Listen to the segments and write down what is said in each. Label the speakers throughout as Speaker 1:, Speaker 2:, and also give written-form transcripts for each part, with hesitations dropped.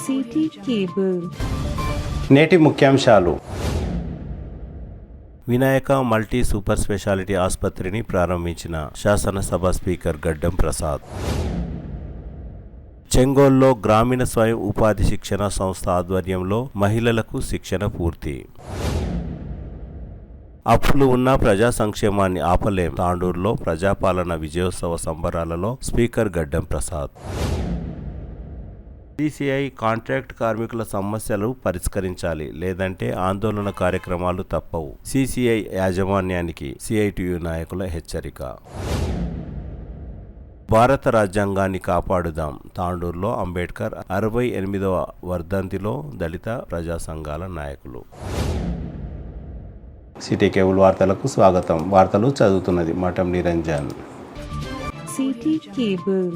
Speaker 1: City cable.
Speaker 2: నేటి ముఖ్యాంశాలు. Vinayaka multi super speciality ఆసుపత్రిని ప్రారంభించిన శాసనసభ స్పీకర్ గడ్డం ప్రసాద్. చెంగోల్లో గ్రామీణ స్వయం ఉపాధి శిక్షణ సంస్థ ఆధ్వర్యంలో మహిళలకు శిక్షణ పూర్తి. అప్పులు ఉన్న ప్రజా సంక్షేమాన్ని ఆపలేం. తాండూరులో ప్రజాపాలన విజయోత్సవ సంబరాలలో స్పీకర్ గడ్డం ప్రసాద్. సిసిఐ కాంట్రాక్ట్ కార్మికుల సమస్యలు పరిష్కరించాలి, లేదంటే ఆందోళన కార్యక్రమాలు తప్పవు. సిసిఐ యాజమాన్యానికి సిఐటియు నాయకుల హెచ్చరిక. భారత రాజ్యాంగాన్ని కాపాడుదాం. తాండూరులో అంబేద్కర్ 68వ వర్ధంతిలో దళిత ప్రజా సంఘాల నాయకులు. సిటీ కేబుల్ వార్తలకు స్వాగతం. వార్తలు చదువుతున్నది మఠం Niranjan.
Speaker 1: City cable.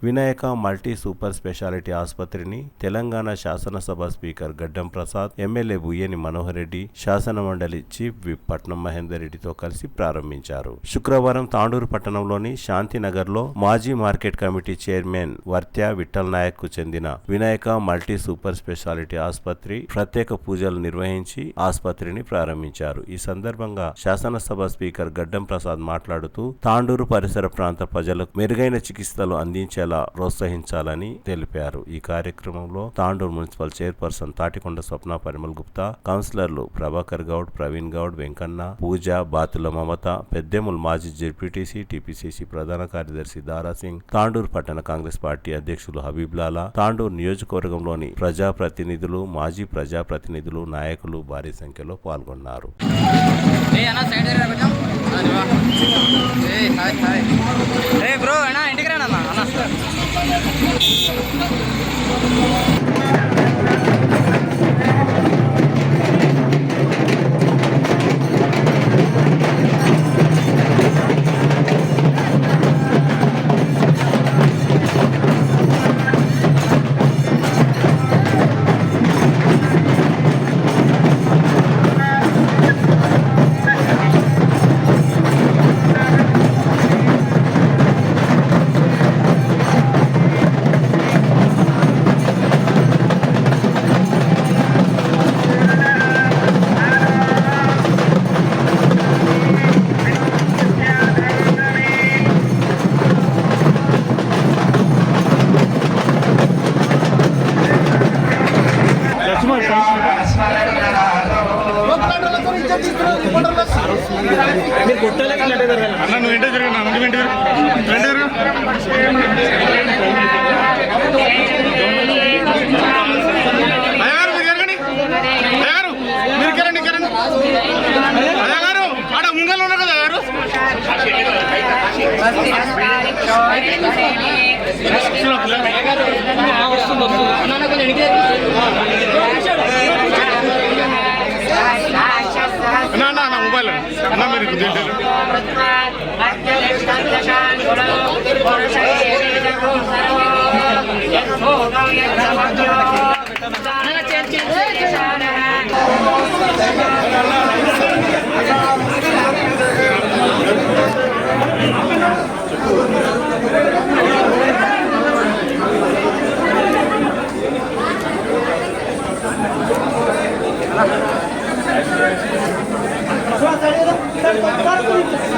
Speaker 2: Vinayaka multi super speciality ఆసుపత్రిని తెలంగాణ శాసనసభ స్పీకర్ గడ్డం ప్రసాద్, ఎమ్మెల్యే బుయ్యని మనోహర్ రెడ్డి, శాసనమండలి చీఫ్ విప్ పట్నం మహేందర్ రెడ్డితో కలిసి ప్రారంభించారు. శుక్రవారం తాండూరు పట్టణంలోని శాంతినగర్లో మాజీ market committee chairman Vartya Vithal Nayak కు చెందిన వినాయక మల్టీ సూపర్ స్పెషాలిటీ ఆసుపత్రి ప్రత్యేక పూజలు నిర్వహించి ఆసుపత్రిని ప్రారంభించారు. ఈ సందర్భంగా శాసనసభ స్పీకర్ గడ్డం ప్రసాద్ మాట్లాడుతూ తాండూరు పరిసర ప్రాంత ప్రజలకు మెరుగైన చికిత్సలు అందించేలా ప్రోత్సహించాలని తెలిపారు. ఈ కార్యక్రమంలో తాండూరు మున్సిపల్ చైర్పర్సన్ తాటికొండ స్వప్న పరిమల్ గుప్తా, కౌన్సిలర్లు ప్రభాకర్ గౌడ్, ప్రవీణ్ గౌడ్, వెంకన్న, పూజ, బాతుల మమత, పెద్దెముల్ మాజీ జెడ్పీటీసీ, టీపీసీసీ ప్రధాన కార్యదర్శి దారాసింగ్, తాండూరు పట్టణ కాంగ్రెస్ పార్టీ అధ్యక్షులు హబీబ్ లాలా, తాండూరు నియోజకవర్గంలోని ప్రజాప్రతినిధులు, మాజీ ప్రజాప్రతినిధులు, నాయకులు భారీ సంఖ్యలో పాల్గొన్నారు.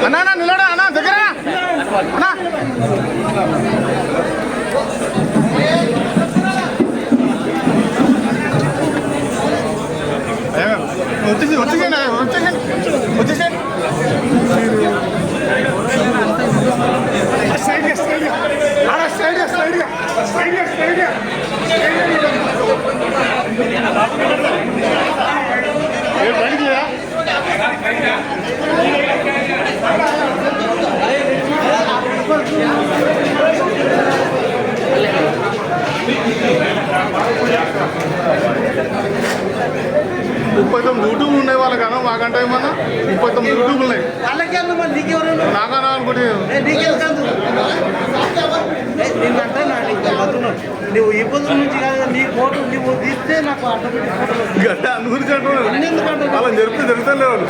Speaker 3: అన్నా నిలడా అన్నా దగ్గర అన్నా వచ్చేసి వచ్చేసండి వచ్చేసండి వచ్చేసండి స్ట్రైట్గా స్ట్రైట్గా స్ట్రైట్గా స్ట్రైట్గా స్ట్రైట్గా ముప్పై 39 యూట్యూబ్లు ఉన్నాయి వాళ్ళకన్నా, మాకంటే ఏమన్నా 39 యూట్యూబ్లు ఉన్నాయి. నాకన్నా అనుకుంటే నువ్వు ఈ పొద్దు నుంచి కాదు, నీ ఫోటో నువ్వు తీస్తే నాకు గడ్డ అనుగురించి అంటున్నాను. వాళ్ళని జరిపితే జరుగుతాను వాళ్ళు.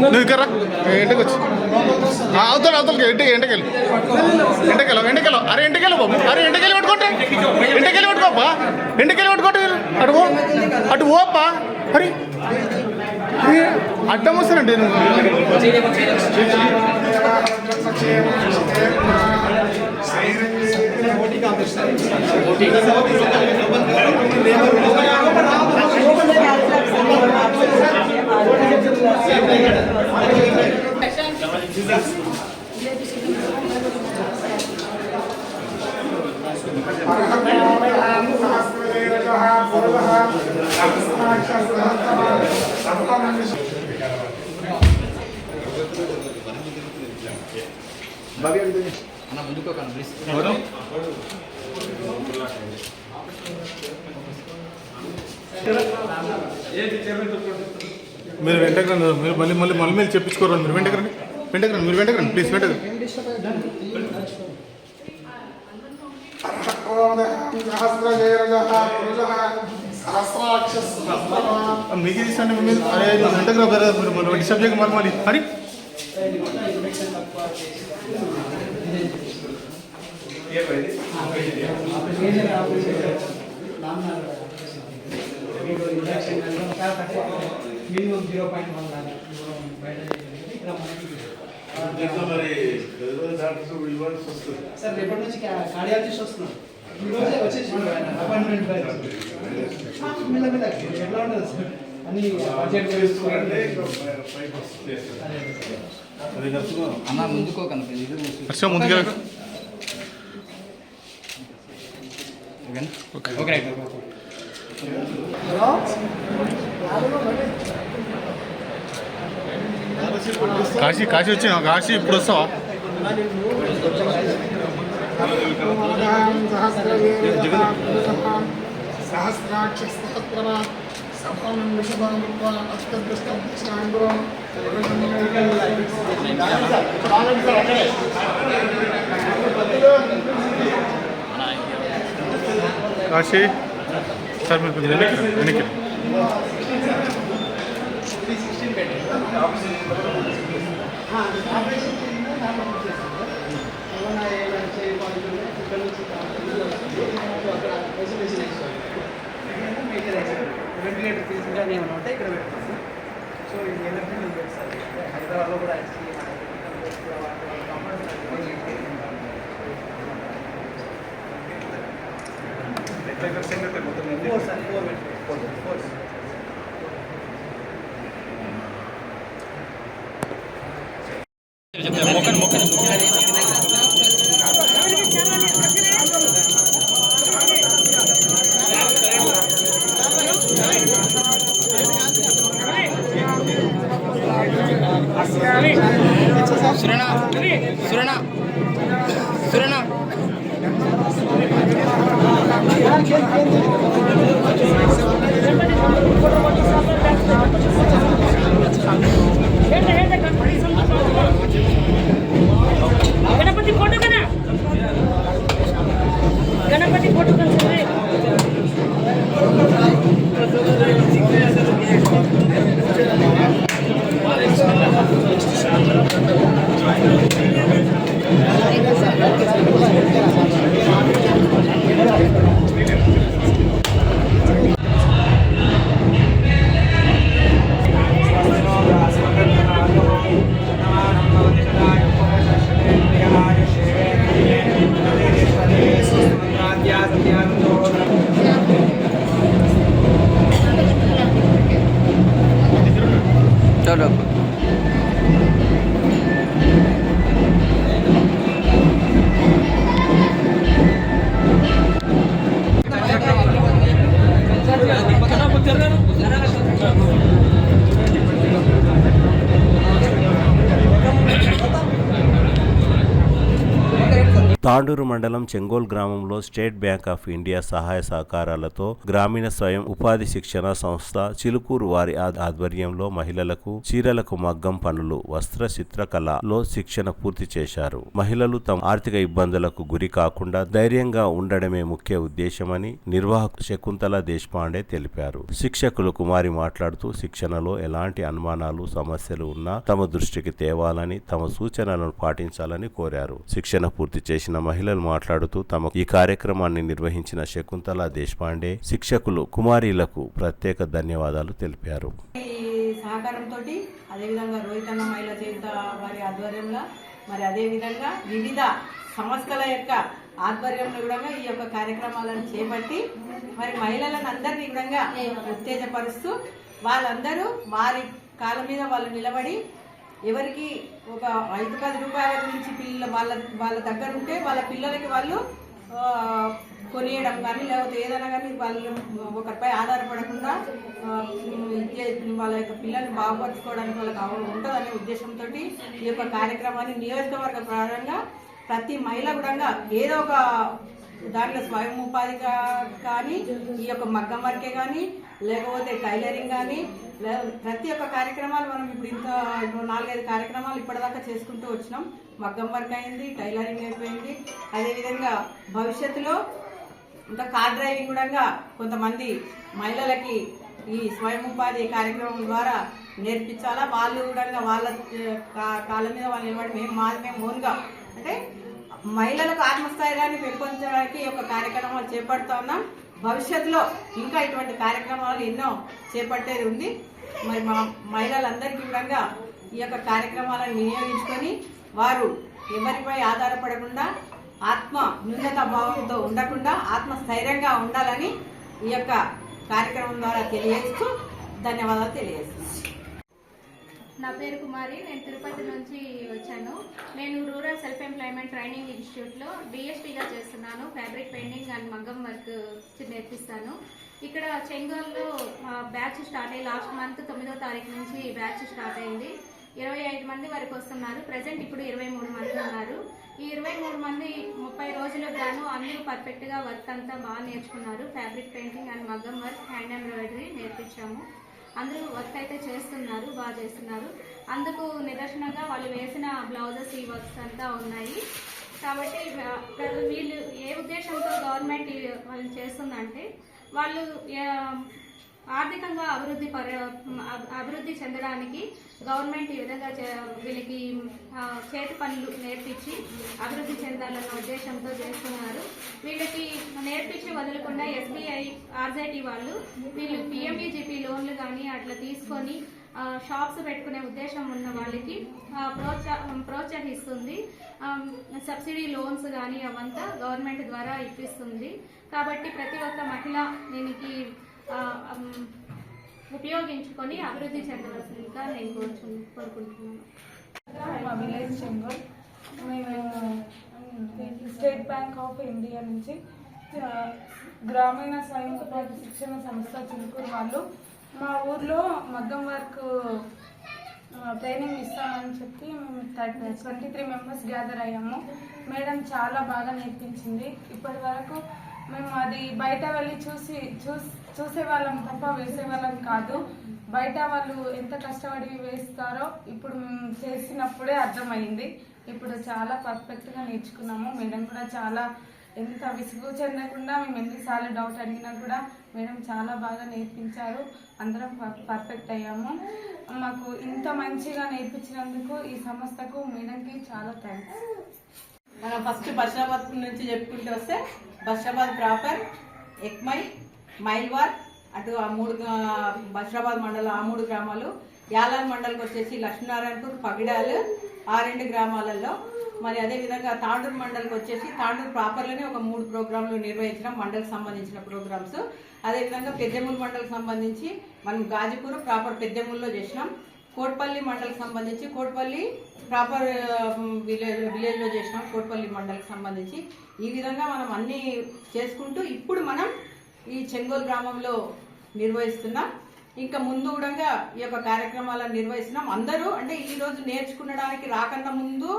Speaker 3: నువ్వు ఇక్కడ ఇంటికి వచ్చి అవుతాడు అవుతాడు ఎంటకెళ్ళు అరే ఎంటకెళ్ళు బాబు అరే ఎంటకెళ్ళి పట్టుకోండి ఎంటకెళ్ళి పట్టుకోపా ఎంటకెళ్ళి పట్టుకోండి అటు అటు ఓపా అరే అడ్డం వస్తానండి నువ్వు మీరు వెంటనే మీరు మళ్ళీ మళ్ళీ మళ్ళీ మళ్ళీ చెప్పించుకోరు మీరు వెంటకరండి మీరు వెంటకరండి ప్లీజ్ వెంటకరండి మీకు తీసండి మీరు అరే వెంటకరా కదా మీరు మన వంటి సబ్జెక్ట్ మళ్ళీ మళ్ళీ అరే
Speaker 4: మినిమం 0.1 సార్ రేపటి నుంచి కార్డియాలజిస్ట్ వస్తున్నారు ఈరోజే వచ్చేసి అపాయింట్మెంట్ ఎట్లా ఉంటుంది సార్ అన్ని బడ్జెట్
Speaker 5: అన్న ముందుకోకండి
Speaker 3: ముందుగా
Speaker 5: ఓకే
Speaker 3: కాశీ కాశీ వచ్చినా కాశీ ఇప్పుడు వస్తావా కాశీ సార్ మీరు కొంచెం వెనక్కి
Speaker 4: వెంటిలేటర్ తీసుకుంటే ఏమైనా ఉంటే ఇక్కడ పెడతాం సార్ సో ఇది ఎనర్జీ నేను పెడతాను హైదరాబాద్లో కూడా
Speaker 6: गणपति फोटो का ना गणपति फोटो का
Speaker 5: चलो
Speaker 2: తాండూరు మండలం చెంగోల్ గ్రామంలో స్టేట్ బ్యాంక్ ఆఫ్ ఇండియా సహాయ సహకారాలతో గ్రామీణ స్వయం ఉపాధి శిక్షణ సంస్థ చిలుకూరు వారి ఆధ్వర్యంలో మహిళలకు చీరలకు మగ్గం పనులు, వస్త్ర చిత్రకళలో శిక్షణ పూర్తి చేశారు. మహిళలు తమ ఆర్థిక ఇబ్బందులకు గురి కాకుండా ధైర్యంగా ఉండడమే ముఖ్య ఉద్దేశమని నిర్వాహకు శకుంతల దేశపాండే తెలిపారు. శిక్షకులు కుమారి మాట్లాడుతూ శిక్షణలో ఎలాంటి అనుమానాలు, సమస్యలు ఉన్నా తమ దృష్టికి తేవాలని, తమ సూచనలను పాటించాలని కోరారు. శిక్షణ పూర్తి చేసిన మహిళలు మాట్లాడుతూ తమ ఈ కార్యక్రమాన్ని నిర్వహించిన శకుంతల దేశపాండే, శిక్షకులు కుమారీలకు ప్రత్యేక ధన్యవాదాలు తెలిపారు.
Speaker 5: సహకారంతో అదేవిధంగా రోహితన్న మహిళా చేత వారి ఆధ్వర్యంలో మరి అదేవిధంగా వివిధ సంస్థల యొక్క ఆధ్వర్యంలో కూడా ఈ యొక్క కార్యక్రమాలను చేపట్టి మరి మహిళలను అందరినీ కూడా ఉత్తేజపరుస్తూ వాళ్ళందరూ వారి కాళ్ళ మీద వాళ్ళు నిలబడి ఎవరికి ఒక 5-10 రూపాయల గురించి వాళ్ళ దగ్గర ఉంటే వాళ్ళ పిల్లలకి వాళ్ళు కొనియడం కానీ లేకపోతే ఏదైనా కానీ వాళ్ళు ఒకరిపై ఆధారపడకుండా వాళ్ళ యొక్క పిల్లల్ని బాగుపరచుకోవడానికి వాళ్ళకి ఉంటుందనే ఉద్దేశంతో ఈ యొక్క కార్యక్రమాన్ని నియోజకవర్గ ప్రకారంగా ప్రతి మహిళ కూడా ఏదో ఒక దాంట్లో స్వయం ఉపాధి కానీ ఈ యొక్క మగ్గం వర్కే కానీ లేకపోతే టైలరింగ్ కానీ ప్రతి ఒక్క కార్యక్రమాలు మనం ఇప్పుడు 4-5 కార్యక్రమాలు ఇప్పటిదాకా చేసుకుంటూ వచ్చినాం. మగ్గం వర్క్ అయింది, టైలరింగ్ అయిపోయింది. అదేవిధంగా భవిష్యత్తులో ఇంకా కార్ డ్రైవింగ్ కూడా కొంతమంది మహిళలకి ఈ స్వయం ఉపాధి కార్యక్రమం ద్వారా నేర్పించాలా. వాళ్ళు కూడా వాళ్ళ కాళ్ళ మీద వాళ్ళు నిలబడి మేము ఓన్గా అంటే మహిళలకు ఆత్మస్థైర్యాన్ని పెంపొందడానికి ఈ యొక్క కార్యక్రమాలు చేపడుతూ ఉన్నాం. భవిష్యత్తులో ఇంకా ఇటువంటి కార్యక్రమాలు ఎన్నో చేపట్టేది ఉంది. మరి మా మహిళలందరికీ కూడా ఈ యొక్క కార్యక్రమాలను వినియోగించుకొని వారు ఎవరిపై ఆధారపడకుండా ఆత్మ న్యూనత భావంతో ఉండకుండా ఆత్మస్థైర్యంగా ఉండాలని ఈ యొక్క కార్యక్రమం ద్వారా తెలియజేస్తూ ధన్యవాదాలు తెలియజేస్తున్నాను.
Speaker 7: నా పేరు కుమారి. నేను తిరుపతి నుంచి వచ్చాను. నేను రూరల్ సెల్ఫ్ ఎంప్లాయ్మెంట్ ట్రైనింగ్ ఇన్స్టిట్యూట్లో డిఎస్పీగా చేస్తున్నాను. ఫ్యాబ్రిక్ పెయింటింగ్ అండ్ మగ్గం వర్క్ నేర్పిస్తాను. ఇక్కడ చెంగోల్లో బ్యాచ్ స్టార్ట్ అయ్యి లాస్ట్ మంత్ 9వ తారీఖు నుంచి బ్యాచ్ స్టార్ట్ అయింది. 25 మంది వరకు వస్తున్నారు. ప్రజెంట్ ఇప్పుడు 23 మంది ఉన్నారు. ఈ 23 మంది 30 రోజులకు గాను అందరూ పర్ఫెక్ట్గా వర్క్ అంతా బాగా నేర్చుకున్నారు. ఫ్యాబ్రిక్ పెయింటింగ్ అండ్ మగ్గం వర్క్, హ్యాండ్ ఎంబ్రాయిడరీ నేర్పించాము. అందరూ వర్క్ అయితే చేస్తున్నారు, బాగా చేస్తున్నారు. అందుకు నిదర్శనంగా వాళ్ళు వేసిన బ్లౌజెస్ ఈ వర్క్స్ అంతా ఉన్నాయి. కాబట్టి వీళ్ళు ఏ ఉద్దేశంతో గవర్నమెంట్ వాళ్ళని చేస్తుందంటే వాళ్ళు ఆర్థికంగా అభివృద్ధి చెందడానికి గవర్నమెంట్ ఈ విధంగా వీళ్ళకి చేతి పనులు నేర్పించి అభివృద్ధి చెందాలన్న ఉద్దేశంతో చేస్తున్నారు. వీళ్ళకి నేర్పించి వదలకుండా ఎస్బీఐ, ఆర్జైటీ వాళ్ళు వీళ్ళు పిఎంఈజీపీ లోన్లు కానీ అట్లా తీసుకొని షాప్స్ పెట్టుకునే ఉద్దేశం ఉన్న వాళ్ళకి ప్రోత్సహిస్తుంది. సబ్సిడీ లోన్స్ కానీ అవంతా గవర్నమెంట్ ద్వారా ఇప్పిస్తుంది. కాబట్టి ప్రతి ఒక్క మహిళ దీనికి ఉపయోగించుకొని అభివృద్ధి చెందవలసిందిగా నేను కోరుకుంటున్నాను.
Speaker 8: మా విలేజ్ చెంగోల్. మేము స్టేట్ బ్యాంక్ ఆఫ్ ఇండియా నుంచి గ్రామీణ స్వయం ఉపాధి శిక్షణ సంస్థ చిలుకూరు వాళ్ళు మా ఊర్లో మగ్గం వర్క్ ట్రైనింగ్ ఇస్తామని చెప్పి మేము 23 మెంబర్స్ గ్యాదర్ అయ్యాము. మేడం చాలా బాగా నేర్పించింది. ఇప్పటి వరకు మేము అది బయట వెళ్ళి చూసేవాళ్ళం తప్ప వేసేవాళ్ళం కాదు. బయట వాళ్ళు ఎంత కష్టపడి వేస్తారో ఇప్పుడు మేము చేసినప్పుడే అర్థమైంది. ఇప్పుడు చాలా పర్ఫెక్ట్గా నేర్చుకున్నాము. మేడం కూడా చాలా ఎంత విసుగు చెందకుండా మేము ఎన్నిసార్లు డౌట్ అడిగినా కూడా మేడం చాలా బాగా నేర్పించారు. అందరం పర్ఫెక్ట్ అయ్యాము. మాకు ఇంత మంచిగా నేర్పించినందుకు ఈ సంస్థకు మేడంకి చాలా థ్యాంక్స్.
Speaker 5: మనం ఫస్ట్ బషీరాబాద్ నుంచి చెప్పుకుంటూ వస్తే బషీరాబాద్ ప్రాపర్, ఎక్మై, మైల్వార్ అటు ఆ 3 బషీరాబాద్ మండలం ఆ 3 గ్రామాలు, యాలాన్ మండలికి వచ్చేసి లక్ష్మీనారాయణపూర్, పగిడాలు ఆ 2 గ్రామాలలో. మరి అదేవిధంగా తాండూరు మండలికి వచ్చేసి తాండూరు ప్రాపర్లోనే ఒక 3 ప్రోగ్రాంలు నిర్వహించడం మండలికి సంబంధించిన ప్రోగ్రామ్స్. అదేవిధంగా పెద్దెముల్ మండలికి సంబంధించి మనం గాజీపూర్ ప్రాపర్ పెద్దెముల్లో చేసినాం. కోట్పల్లి మండలికి సంబంధించి కోట్పల్లి ప్రాపర్ విలేజ్లో చేసినాం. కోట్పల్లి మండలికి సంబంధించి ఈ విధంగా మనం అన్నీ చేసుకుంటూ ఇప్పుడు మనం ఈ చెంగోల్ గ్రామంలో నిర్వహిస్తున్నాం. ఇంకా ముందు కూడా ఈ యొక్క కార్యక్రమాలను నిర్వహిస్తున్నాం. అందరూ అంటే ఈ రోజు నేర్చుకునడానికి రాకన్నా ముందు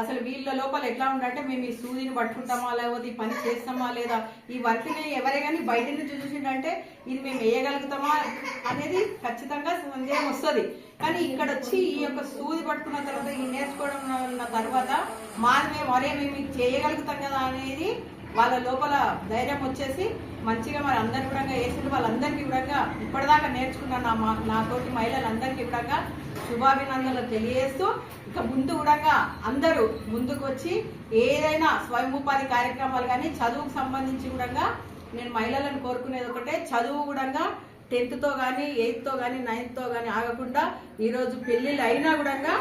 Speaker 5: అసలు వీళ్ళ లోపల ఎట్లా ఉందంటే మేము ఈ సూదిని పట్టుకుంటామా లేకపోతే ఈ పని చేస్తామా లేదా ఈ వర్క్ని ఎవరే కానీ బయట నుంచి చూసిండంటే ఇది మేము వేయగలుగుతామా అనేది ఖచ్చితంగా సందేహం వస్తుంది. కానీ ఇక్కడ వచ్చి ఈ యొక్క సూది పట్టుకున్న తర్వాత ఈ నేర్చుకోవడం తర్వాత మేము చేయగలుగుతాం కదా అనేది వాళ్ళ లోపల ధైర్యం వచ్చేసి మంచిగా మరి అందరు కూడా వేసిండు. వాళ్ళందరికీ కూడా ఇప్పటిదాకా నేర్చుకున్న నా తోటి మహిళలందరికీ కూడా శుభాభినందనలు తెలియజేస్తూ ఇక ముందు కూడా అందరూ ముందుకు వచ్చి ఏదైనా స్వయం ఉపాధి కార్యక్రమాలు కానీ చదువుకు సంబంధించి కూడా నేను మహిళలను కోరుకునేది ఒకటే, చదువు కూడా 10th కానీ 8th కానీ 9th కానీ ఆగకుండా ఈరోజు పెళ్ళిళ్ళు అయినా కూడా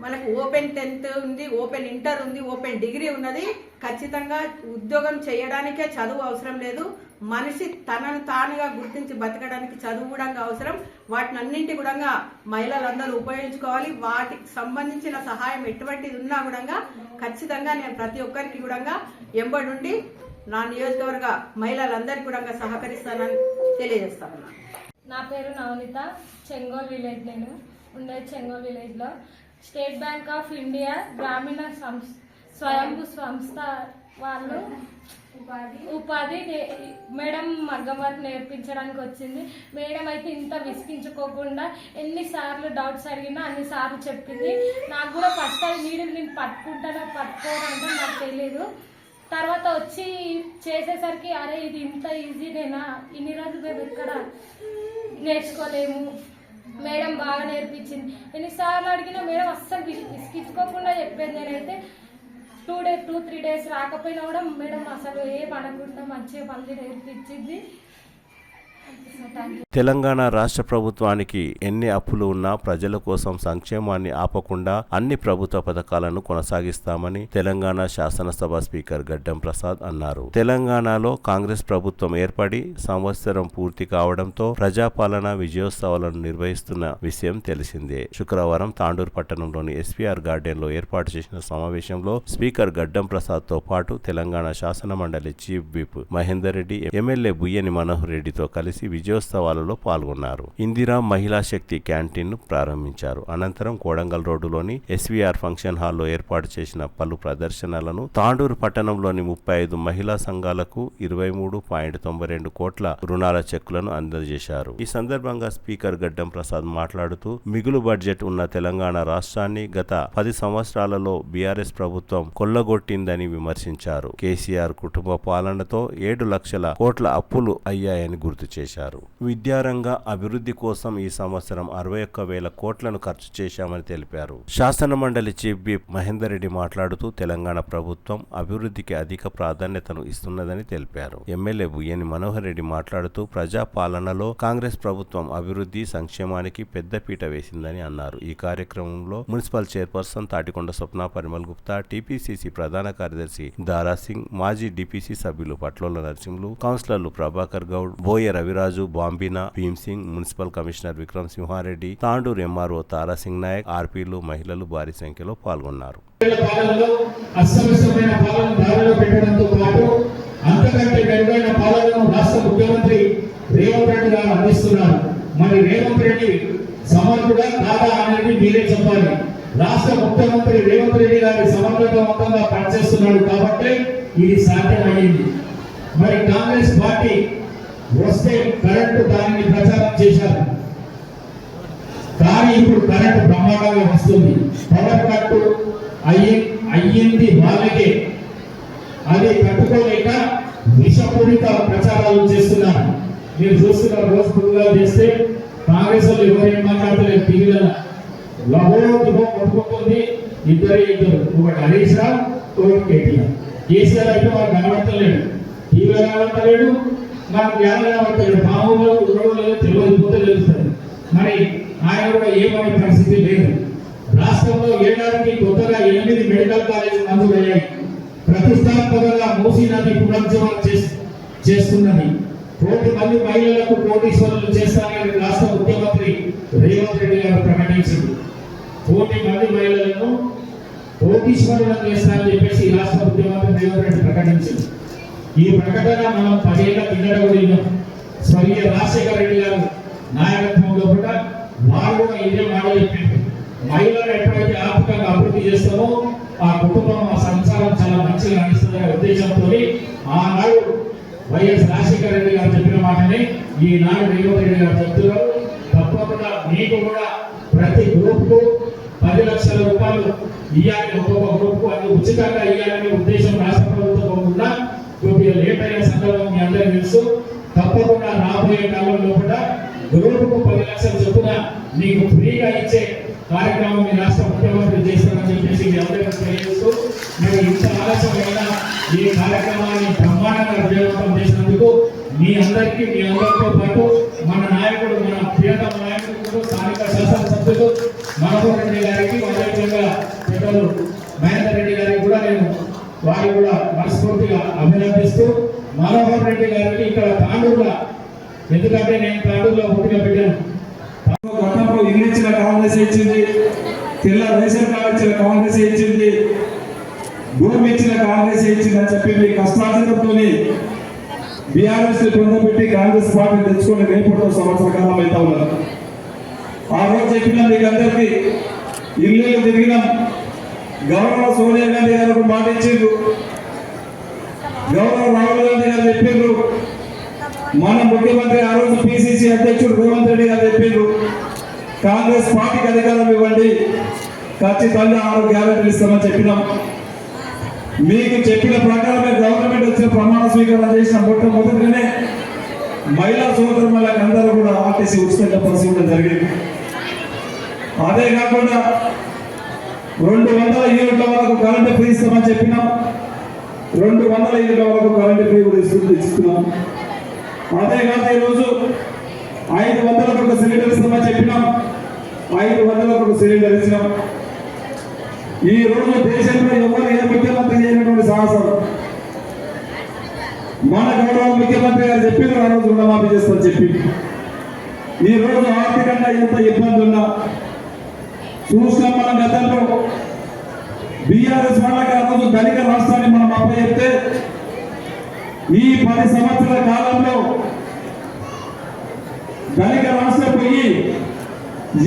Speaker 5: మనకు ఓపెన్ 10th ఉంది, ఓపెన్ ఇంటర్ ఉంది, ఓపెన్ డిగ్రీ ఉన్నది. ఖచ్చితంగా ఉద్యోగం చేయడానికే చదువు అవసరం లేదు. మనిషి తనను తానుగా గుర్తించి బతకడానికి చదువు కూడా అవసరం. వాటిని అన్నింటి కూడా మహిళలందరూ ఉపయోగించుకోవాలి. వాటికి సంబంధించిన సహాయం ఎటువంటిది ఉన్నా కూడా ఖచ్చితంగా నేను ప్రతి ఒక్కరికి కూడా ఎంబడి నుండి నా నియోజకవర్గ మహిళలందరికీ కూడా సహకరిస్తానని తెలియజేస్తాను.
Speaker 8: నా పేరు నవనిత, చెంగోల్ విలేజ్. నేను ఉండేది చెంగోల్ విలేజ్లో. స్టేట్ బ్యాంక్ ఆఫ్ ఇండియా గ్రామీణ స్వయంభూ సంస్థ వాళ్ళు ఉపాధి మేడం మగ్గం వర్క్ నేర్పించడానికి వచ్చింది. మేడం అయితే ఇంత విసిగించుకోకుండా ఎన్నిసార్లు డౌట్స్ అడిగినా అన్నిసార్లు చెప్పింది. నాకు కూడా ఫస్ట్ టైం నీళ్ళు నేను పట్టుకోవాలంటే నాకు తెలియదు. తర్వాత వచ్చి చేసేసరికి అరే ఇది ఇంత ఈజీనేనా, ఇన్ని రోజులు మేము ఎక్కడ నేర్చుకోలేము, మేడం బాగా నేర్పించింది. ఎన్నిసార్లు అడిగినా మేడం అస్సలు విసిగించుకోకుండా చెప్పేది. నేనైతే 2-3 days రాకపోయినా కూడా మేడం అసలు ఏం అనకుండా మంచిగా మళ్ళీ నేర్పించింది.
Speaker 2: తెలంగాణ రాష్ట్ర ప్రభుత్వానికి ఎన్ని అప్పులు ఉన్నా ప్రజల కోసం సంక్షేమాన్ని ఆపకుండా అన్ని ప్రభుత్వ పథకాలను కొనసాగిస్తామని తెలంగాణ శాసనసభ స్పీకర్ గడ్డం ప్రసాద్ అన్నారు. తెలంగాణలో కాంగ్రెస్ ప్రభుత్వం ఏర్పడి సంవత్సరం పూర్తి కావడంతో ప్రజాపాలన విజయోత్సవాలను నిర్వహిస్తున్న విషయం తెలిసిందే. శుక్రవారం తాండూరు పట్టణంలోని ఎస్పీఆర్ గార్డెన్ లో ఏర్పాటు చేసిన సమావేశంలో స్పీకర్ గడ్డం ప్రసాద్ తో పాటు తెలంగాణ శాసన మండలి chief whip Mahender Reddy, MLA Buyyani Manohar రెడ్డితో కలిసి విజయోత్సవాలలో పాల్గొన్నారు. ఇందిరా మహిళా శక్తి క్యాంటీన్ ను ప్రారంభించారు. అనంతరం కోడంగల్ రోడ్డులోని ఎస్వీఆర్ ఫంక్షన్ హాల్లో ఏర్పాటు చేసిన పలు ప్రదర్శనలను తాండూరు పట్టణంలోని 35 మహిళా సంఘాలకు 23.92 కోట్ల రుణాల చెక్కులను అందజేశారు. ఈ సందర్భంగా స్పీకర్ గడ్డం ప్రసాద్ మాట్లాడుతూ మిగులు బడ్జెట్ ఉన్న తెలంగాణ రాష్ట్రాన్ని గత 10 సంవత్సరాలలో బీఆర్ఎస్ ప్రభుత్వం కొల్లగొట్టిందని విమర్శించారు. కేసీఆర్ కుటుంబ పాలనతో 7 లక్షల కోట్ల అప్పులు అయ్యాయని గుర్తు చేశారు. విద్యారంగ అభివృద్ధి కోసం ఈ సంవత్సరం 61,000 కోట్లను ఖర్చు చేశామని తెలిపారు. శాసన మండలి చీఫ్ విప్ మహేందర్ రెడ్డి మాట్లాడుతూ తెలంగాణ ప్రభుత్వం అభివృద్ధికి అధిక ప్రాధాన్యతను ఇస్తున్నదని తెలిపారు. ఎమ్మెల్యే బుయ్యని మనోహర్ రెడ్డి మాట్లాడుతూ ప్రజా పాలనలో కాంగ్రెస్ ప్రభుత్వం అభివృద్ధి సంక్షేమానికి పెద్దపీట వేసిందని అన్నారు. ఈ కార్యక్రమంలో municipal chairperson Tatikonda Swapna Parimal Gupta, TPCC ప్రధాన కార్యదర్శి దారాసింగ్, మాజీ డిపిసి సభ్యులు పట్లోల నరసింహులు, కౌన్సిలర్లు ప్రభాకర్ గౌడ్, బోయ రవిరాజు, బాంబినా, Bheem Singh, municipal commissioner Vikram Simha Reddy, Tandur MRO Tara Singh Nayak, ఆర్పీలు, మహిళలు భారీ సంఖ్యలో పాల్గొన్నారు.
Speaker 9: అంతకంటే మెరుగైన పాలనను రాష్ట్ర ముఖ్యమంత్రి రేవంత్ రెడ్డి గారు అందిస్తున్నారు. మరి రేవంత్ రెడ్డి సమర్థుడా కాదా అనేది మీరే చెప్పాలి. రాష్ట్ర ముఖ్యమంత్రి రేవంత్ రెడ్డి గారి సమర్థవంతంగా పనిచేస్తున్నాడు కాబట్టి ఇది సాధ్యమైంది. మరి కాంగ్రెస్ పార్టీ వస్తే కరెంటు దానిని ప్రచారం చేశారు, కానీ ఇప్పుడు కరెంటు బ్రహ్మాండంగా వస్తుంది. పవర్ కట్ అయ్యింది వాళ్ళకే, అది కట్టుకోలేక విషపూరిత ప్రచారాలు చేస్తున్నారు. మీరు చూస్తున్నారు, రోజు పొద్దుగా చేస్తే కాంగ్రెస్ వాళ్ళు ఎవరేం మాట్లాడలేదు. టీవీలలో లవోదిగో కొట్టుకుంటుంది. ఇద్దరు ఒకటి హరీష్ రావు, ఒకటి కేటీఆర్. కేసీఆర్ అయితే వారు కనబడతలేడు, టీవీలో కనబడతలేడు, మనకు ఎలా కనబడతలేడు. మామూలు తెలియకపోతే తెలుస్తుంది. మరి ఆయన కూడా ఏమనే పరిస్థితి లేదు. రాష్ట్రంలో ఏడాదికి కొత్తగా 8 మెడికల్ కాలేజీలు మంజూరయ్యాయి. ప్రతిష్టాత్మకంగా మూసీ నది పునరుజ్జీవనం చేస్తున్నది. 1,000 మంది మహిళలకు కోటీశ్వరులు చేస్తారని రాష్ట్ర ముఖ్యమంత్రి రేవంత్ రెడ్డి గారు ప్రకటించారు. 1,000 మంది మహిళలను కోటీశ్వరులను చేస్తారని చెప్పేసి రాష్ట్ర ముఖ్యమంత్రి రేవంత్ రెడ్డి ప్రకటించారు. ఈ ప్రకటన మనం 10 ఏళ్ల కిందట కూడా స్వర్గీయ రాజశేఖర రెడ్డి గారు నాయకత్వంలో కూడా వారు కూడా ఇదే మాట చెప్పింది. మహిళలు ఎప్పుడైతే ఆర్థికంగా అభివృద్ధి చేస్తామో ఆ కుటుంబం ఆ సంసారం చాలా మంచిగా నడుస్తుందనే ఉద్దేశంతో ఆనాడు వైఎస్ రాజశేఖర రెడ్డి గారు చెప్పిన మాటని ఈనాడు రేవంత్ రెడ్డి గారు చెప్తున్నారు. తప్పకుండా మీకు కూడా ప్రతి గ్రూప్కు 10 లక్షల రూపాయలు ఇవ్వాలి, ఒక్కొక్క గ్రూప్కు అది ఉచితంగా ఇవ్వాలనే ఉద్దేశం రాష్ట్ర ప్రభుత్వం కూడా కొద్దిగా లేట్ అయిన సందర్భం మీ అందరికీ తెలుసు. తప్పకుండా రాబోయే కాలంలో కూడా గ్రూప్కు 10 లక్షలు చొప్పున మీకు ఫ్రీగా ఇచ్చే కార్యక్రమం మీ రాష్ట్ర ముఖ్యమంత్రి చేస్తారని చెప్పేసి మీ అందరికీ తెలియజేస్తూ మీరు ఇంత ఆలస్యమైన ఈ కార్యక్రమాన్ని బ్రహ్మాండంగా విజయవంతం చేసినందుకు మీ అందరితో పాటు మన నాయకుడు, మన ప్రియతమ నాయకుడు, స్థానిక శాసనసభ్యులు మనోహర్ రెడ్డి గారికి, అదేవిధంగా పెద్దలు మహేందర్ రెడ్డి గారికి కూడా నేను వారు కూడా మనస్ఫూర్తిగా అభినందిస్తూ, మనోహర్ రెడ్డి గారికి ఇక్కడ తాండూరులో, ఎందుకంటే నేను తాండూరులో పుట్టిన బిడ్డను,
Speaker 10: గతంలో ఇల్లు ఇచ్చిన కాంగ్రెస్ ఇచ్చింది, తెల్ల రేషన్ కార్డు ఇచ్చిన కాంగ్రెస్ ఇచ్చింది, భూమి ఇచ్చిన కాంగ్రెస్ ఇచ్చింది అని చెప్పి మీ కష్టార్జితంతో బీఆర్ఎస్ పొందబెట్టి కాంగ్రెస్ పార్టీ తెచ్చుకొని రేపటితో సంవత్సర కాలం అవుతా ఉన్నారు. ఆ రోజు చెప్పిన మీకు అందరికీ ఇల్లు తిరిగినాం. గౌరవ సోనియా గాంధీ గారు మాట ఇచ్చిండ్రు, గౌరవ రాహుల్ గాంధీ గారు చెప్పిండ్రు, మన ముఖ్యమంత్రి ఆ రోజు పిసిసి అధ్యక్షుడు రేవంత్ రెడ్డి గారు చెప్పిండ్రు, కాంగ్రెస్ పార్టీకి అధికారం ఇవ్వండి, ఖచ్చితంగా 6 గ్యారెంటీలు ఇస్తామని చెప్పినాం. మీకు చెప్పిన ప్రకారమే గవర్నమెంట్ వచ్చిన ప్రమాణ స్వీకారం చేసిన మొట్టమొదటిగానే మహిళా సోదరులకు అందరూ కూడా ఆర్టీసీ ఉచితంగా బస్సు ఇవ్వడం జరిగింది. అదే కాకుండా 200 యూనిట్ల వరకు కరెంటు ఫ్రీ ఇస్తామని చెప్పినాం. 200 యూనిట్ల వరకు కరెంటు ఫ్రీ కూడా ఇస్తున్నాం. అదే కాదు ఈరోజు 500లకు ఒక సిలిండర్ ఇస్తామని చెప్పినాం. 500లకు ఒక సిలిండర్ ఇచ్చినాం. ఈ రోజు దేశంలో ఎవరు ఏ ముఖ్యమంత్రి చేయనటువంటి సాహసం మన గౌరవ ముఖ్యమంత్రి గారు చెప్పారు, ఆ రోజు రుణమాఫీ చేస్తామని చెప్పి. ఈ రోజు ఆర్థికంగా ఎంత ఇబ్బంది ఉన్నా చూసినాం. మన గతంలో బీఆర్ఎస్ వాళ్ళకి ఆ రోజు ధనిక రాష్ట్రాన్ని మనం అప్పచెప్తే ఈ 10 సంవత్సరాల కాలంలో ధనిక రాష్ట్రం పోయి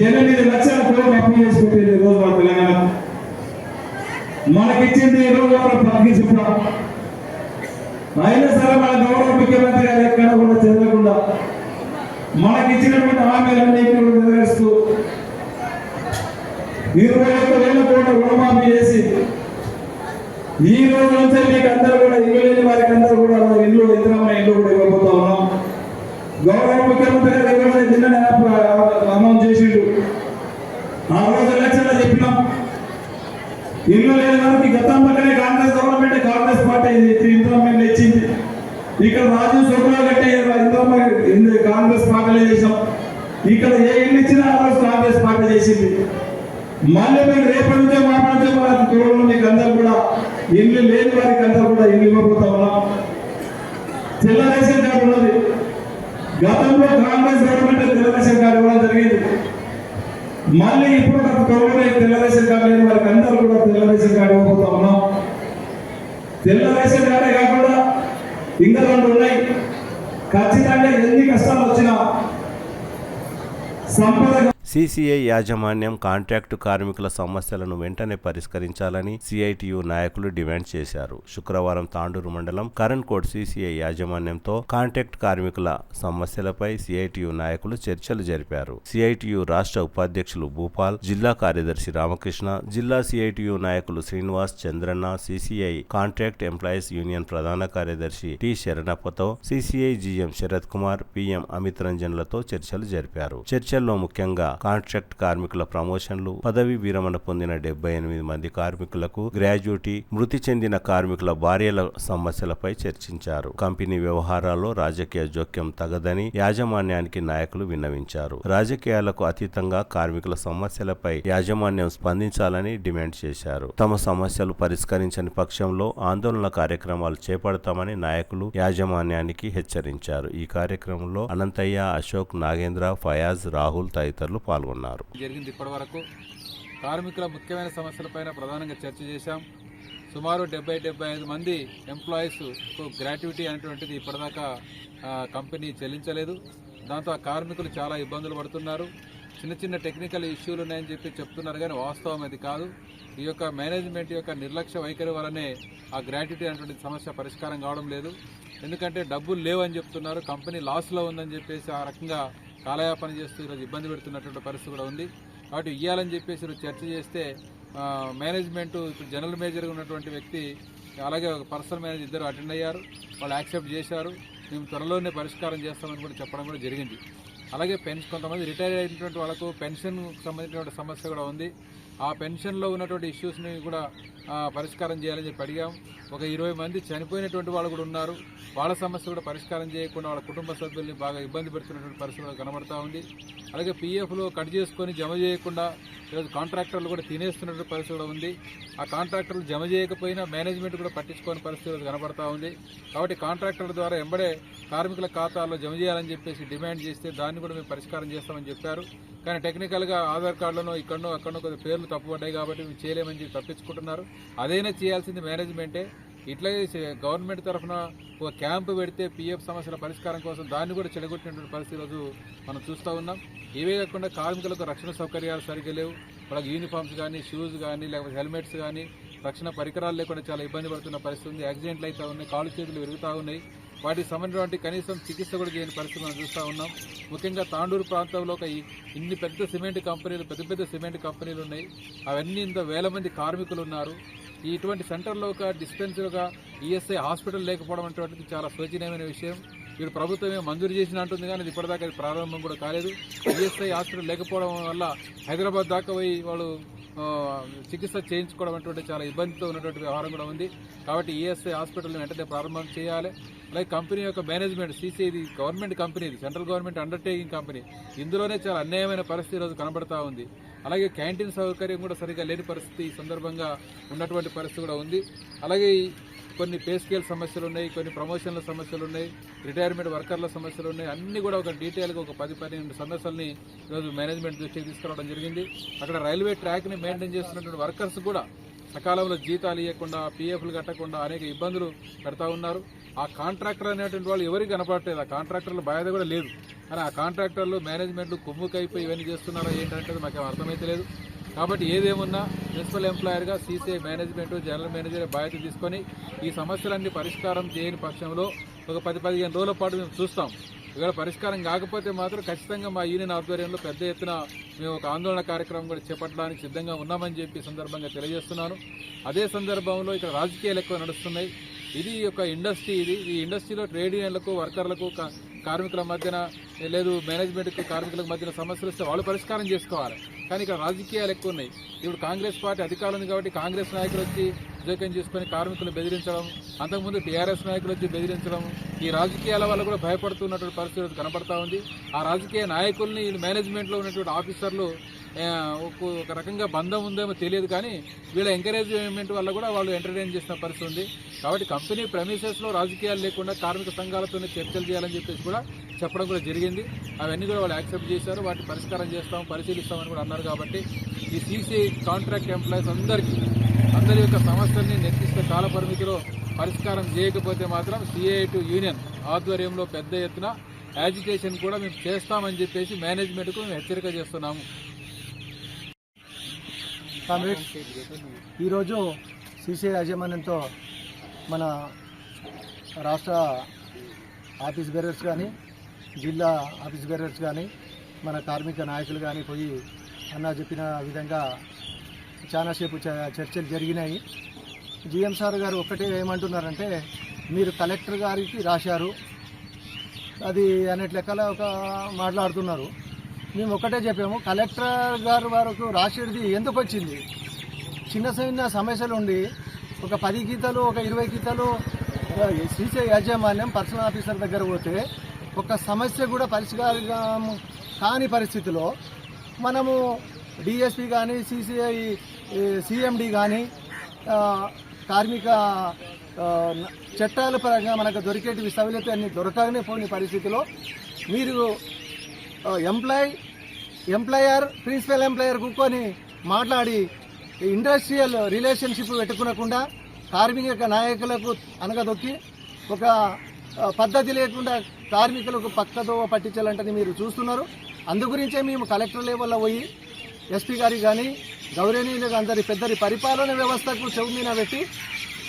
Speaker 10: 8 లక్షల కోట్లు అప్పు చేసుకుంటుంది. ఈ రోజు మన తెలంగాణ మనకిచ్చింది ఈ రోజు పనికి చెప్పడం. అయినా సరే మన గౌరవ ముఖ్యమంత్రి గారు ఎక్కడ కూడా చెందకుండా మనకిచ్చినటువంటి హామీలన్నీ నెరవేరుస్తూ 21,000 కోట్ల రుణమాఫీ చేసి ఈ రోజు నుంచి మీకు అందరూ కూడా ఇల్లు లేని వారికి అందరూ కూడా ఇల్లు ఇంద్రమ్మ ఇల్లు కూడా ఇవ్వబోతా ఉన్నాం. గౌరవ ముఖ్యమంత్రి గారు నిన్న అనౌన్స్ చేసిండు. ఆ రోజు ఎలక్షన్లో చెప్పినాం, ఇల్లు లేని వారికి గతంలోనే కాంగ్రెస్ గవర్నమెంట్, కాంగ్రెస్ పార్టీ ఇంద్రమ్మ ఇచ్చింది. ఇక్కడ రాజు సోకులో కట్టే ఇంద్రమ్మ కాంగ్రెస్ పార్టీలో చేసాం. ఇక్కడ ఏ ఇల్లు ఇచ్చినా ఆ రోజు కాంగ్రెస్ పార్టీ చేసింది. మళ్ళీ మీకు రేపటి నుంచే మాట్లాడితే మన తోడు మీకు అందరూ కూడా ఇల్లు లేని వారికి అందరూ కూడా ఇల్లు ఇవ్వబోతా ఉన్నాం. తెల్ల రేషన్ కార్డు ఉన్నది. గతంలో కాంగ్రెస్ గవర్నమెంట్ తెల్ల రేషన్ కార్డు ఇవ్వడం జరిగింది. మళ్ళీ ఇప్పుడు త్వరలో తెల్ల రేషన్ కార్డు లేని వారికి అందరూ కూడా తెల్ల రేషన్ కార్డు ఇవ్వబోతా ఉన్నాం. తెల్ల రేషన్ కార్డే కాకుండా ఇంకా 2 ఉన్నాయి. ఖచ్చితంగా ఎన్ని కష్టాలు వచ్చినా సంపద
Speaker 2: సీసీఐ యాజమాన్యం కాంట్రాక్టు కార్మికుల సమస్యలను వెంటనే పరిష్కరించాలని సిఐటియు నాయకులు డిమాండ్ చేశారు. శుక్రవారం తాండూరు మండలం కరణ్కోట్ సీసీఐ యాజమాన్యంతో కాంట్రాక్ట్ కార్మికుల సమస్యలపై సిఐటియు నాయకులు చర్చలు జరిపారు. సిఐటియు రాష్ట్ర ఉపాధ్యక్షులు భూపాల్, జిల్లా కార్యదర్శి రామకృష్ణ, జిల్లా సిఐటియు నాయకులు Srinivas, Chandranna, CCI contract employees union ప్రధాన కార్యదర్శి టి శరణప్పతో CCI GM Sharath Kumar, PM Amit రంజన్లతో చర్చలు జరిపారు. చర్చల్లో ముఖ్యంగా కాంట్రాక్ట్ కార్మికుల ప్రమోషన్లు, పదవి విరమణ పొందిన 78 మంది కార్మికులకు గ్రాడ్యుటీ, మృతి చెందిన కార్మికుల భార్యల సమస్యలపై చర్చించారు. కంపెనీ వ్యవహారాల్లో రాజకీయ జోక్యం తగదని యాజమాన్యానికి నాయకులు విన్నవించారు. రాజకీయాలకు అతీతంగా కార్మికుల సమస్యలపై యాజమాన్యం స్పందించాలని డిమాండ్ చేశారు. తమ సమస్యలు పరిష్కరించని పక్షంలో ఆందోళన కార్యక్రమాలు చేపడతామని నాయకులు యాజమాన్యానికి హెచ్చరించారు. ఈ కార్యక్రమంలో అనంతయ్య, అశోక్, నాగేంద్ర, ఫయాజ్, రాహుల్ తదితరులు పాల్గొన్నారు.
Speaker 11: జరిగింది ఇప్పటి వరకు కార్మికుల ముఖ్యమైన సమస్యలపైన ప్రధానంగా చర్చ చేశాం. సుమారు 70-75 మంది ఎంప్లాయీస్ గ్రాట్యుటీ అనేటువంటిది ఇప్పటిదాకా కంపెనీ చెల్లించలేదు. దాంతో ఆ కార్మికులు చాలా ఇబ్బందులు పడుతున్నారు. చిన్న చిన్న టెక్నికల్ ఇష్యూలు ఉన్నాయని చెప్పి చెప్తున్నారు, కానీ వాస్తవం అది కాదు. ఈ యొక్క మేనేజ్మెంట్ యొక్క నిర్లక్ష్య వైఖరి వల్లనే ఆ గ్రాట్యుటీ అనేటువంటి సమస్య పరిష్కారం కావడం లేదు. ఎందుకంటే డబ్బులు లేవని చెప్తున్నారు, కంపెనీ లాస్లో ఉందని చెప్పేసి ఆ రకంగా కాలయాపన చేస్తూ ఈరోజు ఇబ్బంది పెడుతున్నటువంటి పరిస్థితి కూడా ఉంది. కాబట్టి ఇవ్వాలని చెప్పేసి చర్చ చేస్తే మేనేజ్మెంట్ ఇప్పుడు జనరల్ మేనేజర్గా ఉన్నటువంటి వ్యక్తి అలాగే ఒక పర్సనల్ మేనేజర్ ఇద్దరు అటెండ్ అయ్యారు, వాళ్ళు యాక్సెప్ట్ చేశారు. మేము త్వరలోనే పరిష్కారం చేస్తామని కూడా చెప్పడం కూడా జరిగింది. అలాగే కొంతమంది రిటైర్ అయినటువంటి వాళ్ళకు పెన్షన్ సంబంధించినటువంటి సమస్య కూడా ఉంది. ఆ పెన్షన్లో ఉన్నటువంటి ఇష్యూస్ని కూడా పరిష్కారం చేయాలని చెప్పి అడిగాం. ఒక 20 మంది చనిపోయినటువంటి వాళ్ళు కూడా ఉన్నారు, వాళ్ళ సమస్య కూడా పరిష్కారం చేయకుండా వాళ్ళ కుటుంబ సభ్యుల్ని బాగా ఇబ్బంది పెడుతున్నటువంటి పరిస్థితి కనబడతా ఉంది. అలాగే పీఎఫ్లో కట్ చేసుకొని జమ చేయకుండా ఈరోజు కాంట్రాక్టర్లు కూడా తినేస్తున్నటువంటి పరిస్థితి కూడా ఉంది. ఆ కాంట్రాక్టర్లు జమ చేయకపోయినా మేనేజ్మెంట్ కూడా పట్టించుకోని పరిస్థితి కనబడతా ఉంది. కాబట్టి కాంట్రాక్టర్ల ద్వారా ఎంబడే కార్మికుల ఖాతాల్లో జమ చేయాలని చెప్పేసి డిమాండ్ చేస్తే దాన్ని కూడా మేము పరిష్కారం చేస్తామని చెప్పారు. కానీ టెక్నికల్గా ఆధార్ కార్డులను ఇక్కడనో అక్కడనో కొద్ది పేర్లు తప్పుపడ్డాయి కాబట్టి మేము చేయలేమని చెప్పి తప్పించుకుంటున్నారు. అదైనా చేయాల్సింది మేనేజ్మెంటే. ఇట్లాగే గవర్నమెంట్ తరఫున ఒక క్యాంపు పెడితే పీఎఫ్ సమస్యల పరిష్కారం కోసం దాన్ని కూడా చెడగొట్టినటువంటి పరిస్థితి రోజు మనం చూస్తూ ఉన్నాం. ఇవే కాకుండా కార్మికులకు రక్షణ సౌకర్యాలు సరిగ్గా లేవు. వాళ్ళకి యూనిఫామ్స్ కానీ, షూస్ కానీ, లేకపోతే హెల్మెట్స్ కానీ, రక్షణ పరికరాలు లేకుండా చాలా ఇబ్బంది పడుతున్న పరిస్థితి ఉంది. యాక్సిడెంట్లు అవుతూ ఉన్నాయి, కాలు చేతులు విరుగుతూ ఉన్నాయి. వాటికి సంబంధించినటువంటి కనీసం చికిత్స కూడా చేయని పరిస్థితి మనం చూస్తూ ఉన్నాం. ముఖ్యంగా తాండూరు ప్రాంతంలో ఇన్ని పెద్ద సిమెంట్ కంపెనీలు ఉన్నాయి. అవన్నీ ఇంత వేల మంది కార్మికులు ఉన్నారు. ఇటువంటి సెంటర్లో ఒక డిస్పెన్సరీగా ఈఎస్ఐ హాస్పిటల్ లేకపోవడం అనేటువంటిది చాలా శోచనీయమైన విషయం. ఇప్పుడు ప్రభుత్వమే మంజూరు చేసిన అంటుంది, కానీ ఇప్పటిదాకా అది ప్రారంభం కూడా కాలేదు. ఈఎస్ఐ హాస్పిటల్ లేకపోవడం వల్ల హైదరాబాద్ దాకా పోయి వాళ్ళు చికిత్స చేయించుకోవడం అటువంటి చాలా ఇబ్బందితో ఉన్నటువంటి వ్యవహారం కూడా ఉంది. కాబట్టి ఈఎస్ఐ హాస్పిటల్ని వెంటనే ప్రారంభం చేయాలి. అలాగే కంపెనీ యొక్క మేనేజ్మెంట్ సీసీ ఇది గవర్నమెంట్ కంపెనీ, ఇది సెంట్రల్ గవర్నమెంట్ అండర్టేకింగ్ కంపెనీ. ఇందులోనే చాలా అన్యాయమైన పరిస్థితి ఈరోజు కనబడతా ఉంది. అలాగే క్యాంటీన్ సౌకర్యం కూడా సరిగ్గా లేని పరిస్థితి ఈ సందర్భంగా ఉన్నటువంటి పరిస్థితి కూడా ఉంది. అలాగే కొన్ని పే స్కేల్ సమస్యలు ఉన్నాయి, కొన్ని ప్రమోషన్ల సమస్యలు ఉన్నాయి, రిటైర్మెంట్ వర్కర్ల సమస్యలు ఉన్నాయి. అన్నీ కూడా ఒక డీటెయిల్గా ఒక 10-12 సమస్యల్ని ఈరోజు మేనేజ్మెంట్ దృష్టికి తీసుకురావడం జరిగింది. అక్కడ రైల్వే ట్రాక్ని మెయింటైన్ చేస్తున్నటువంటి వర్కర్స్ కూడా సకాలంలో జీతాలు ఇవ్వకుండా, పీఎఫ్లు కట్టకుండా అనేక ఇబ్బందులు పెడతా ఉన్నారు. ఆ కాంట్రాక్టర్ అనేటువంటి వాళ్ళు ఎవరికి కనపడట్లేదు, ఆ కాంట్రాక్టర్ల బాధ్యత కూడా లేదు. కానీ ఆ కాంట్రాక్టర్లు మేనేజ్మెంట్లు కొమ్ముకైపోయి ఇవన్నీ చేస్తున్నారా ఏంటంటే మాకేం అర్థమైతే లేదు. కాబట్టి ఏదేమున్నా ప్రిన్సిపల్ ఎంప్లాయర్గా సీసీఐ మేనేజ్మెంట్, జనరల్ మేనేజర్ బాధ్యత తీసుకొని ఈ సమస్యలన్నీ పరిష్కారం చేయని పక్షంలో ఒక 10-15 రోజుల పాటు మేము చూస్తాం. ఒకవేళ పరిష్కారం కాకపోతే మాత్రం ఖచ్చితంగా మా యూనియన్ ఆధ్వర్యంలో పెద్ద ఎత్తున మేము ఒక ఆందోళన కార్యక్రమం కూడా చేపట్టడానికి సిద్ధంగా ఉన్నామని చెప్పి సందర్భంగా తెలియజేస్తున్నాను. అదే సందర్భంలో ఇక్కడ రాజకీయాలు ఎక్కువ నడుస్తున్నాయి. ఇది ఒక ఇండస్ట్రీ, ఈ ఇండస్ట్రీలో ట్రేడ్ యూనియన్లకు, వర్కర్లకు, కార్మికుల మధ్యన లేదు మేనేజ్మెంట్కి కార్మికులకు మధ్యన సమస్యలు వస్తే వాళ్ళు పరిష్కారం చేసుకోవాలి. కానీ ఇక్కడ రాజకీయాలు ఎక్కువ ఉన్నాయి. ఇప్పుడు కాంగ్రెస్ పార్టీ అధికారం ఉంది కాబట్టి కాంగ్రెస్ నాయకులు వచ్చి జోక్యం చేసుకుని కార్మికులు బెదిరించడం, అంతకుముందు టీఆర్ఎస్ నాయకులు వచ్చి బెదిరించడం, ఈ రాజకీయాల వల్ల కూడా భయపడుతున్నటువంటి పరిస్థితి కనపడతా ఉంది. ఆ రాజకీయ నాయకుల్ని మేనేజ్మెంట్లో ఉన్నటువంటి ఆఫీసర్లు ఒక రకంగా బంధం ఉందేమో తెలియదు, కానీ వీళ్ళ ఎంకరేజ్మెంట్ వల్ల కూడా వాళ్ళు ఎంటర్టైన్ చేసిన పరిస్థితి ఉంది. కాబట్టి కంపెనీ ప్రెమిసెస్లో రాజకీయాలు లేకుండా కార్మిక సంఘాలతోనే చర్చలు చేయాలని చెప్పేసి కూడా చెప్పడం కూడా జరిగింది. అవన్నీ కూడా వాళ్ళు యాక్సెప్ట్ చేశారు. వాటిని పరిష్కారం చేస్తాం, పరిశీలిస్తామని కూడా అన్నారు. కాబట్టి ఈ సీసీఐ కాంట్రాక్ట్ ఎంప్లాయీస్ అందరి యొక్క సమస్యల్ని నిర్దిష్ట కాల పరిమితిలో పరిష్కారం చేయకపోతే మాత్రం సిఐటి యూనియన్ ఆధ్వర్యంలో పెద్ద ఎత్తున యాజిటేషన్ కూడా మేము చేస్తామని చెప్పేసి మేనేజ్మెంట్కు మేము హెచ్చరిక చేస్తున్నాము.
Speaker 12: ఈరోజు సీసీఐ యాజమాన్యంతో మన రాష్ట్ర ఆఫీస్ బేరర్స్ కానీ, జిల్లా ఆఫీస్ బేరర్స్ కానీ, మన కార్మిక నాయకులు కానీ పోయి అన్న చెప్పిన విధంగా చాలాసేపు చర్చలు జరిగినాయి. జిఎం సార్ గారు ఒక్కటే ఏమంటున్నారంటే, మీరు కలెక్టర్ గారికి రాశారు అది అనేటి లెక్కల ఒక మాట్లాడుతున్నారు. మేము ఒకటే చెప్పాము, కలెక్టర్ గారు వరకు రాసేది ఎందుకు వచ్చింది? చిన్న చిన్న సమస్యలు ఉండి ఒక 10 గీతలు, ఒక 20 గీతలు సీసీఐ యాజమాన్యం పర్సనల్ ఆఫీసర్ దగ్గర పోతే ఒక సమస్య కూడా పరిష్కారం కాని పరిస్థితిలో మనము డిఎస్పీ కానీ, సిసిఐ సిఎండి కానీ కార్మిక చట్టాల పరంగా మనకు దొరికేటివి సౌలత అన్ని దొరకనే పోని పరిస్థితిలో మీరు ఎంప్లాయర్ ప్రిన్సిపల్ ఎంప్లాయర్ కూర్చొని మాట్లాడి ఇండస్ట్రియల్ రిలేషన్షిప్ పెట్టుకునకుండా కార్మిక నాయకులకు అనగదొక్కి ఒక పద్ధతి లేకుండా కార్మికులకు పక్కదోవ పట్టించాలంటని మీరు చూస్తున్నారు. అందుగురించే మేము కలెక్టర్ లెవెల్లో పోయి ఎస్పీ గారికి కానీ గౌరవనీయులకు అందరి పెద్దరి పరిపాలన వ్యవస్థకు చెవు మీద పెట్టి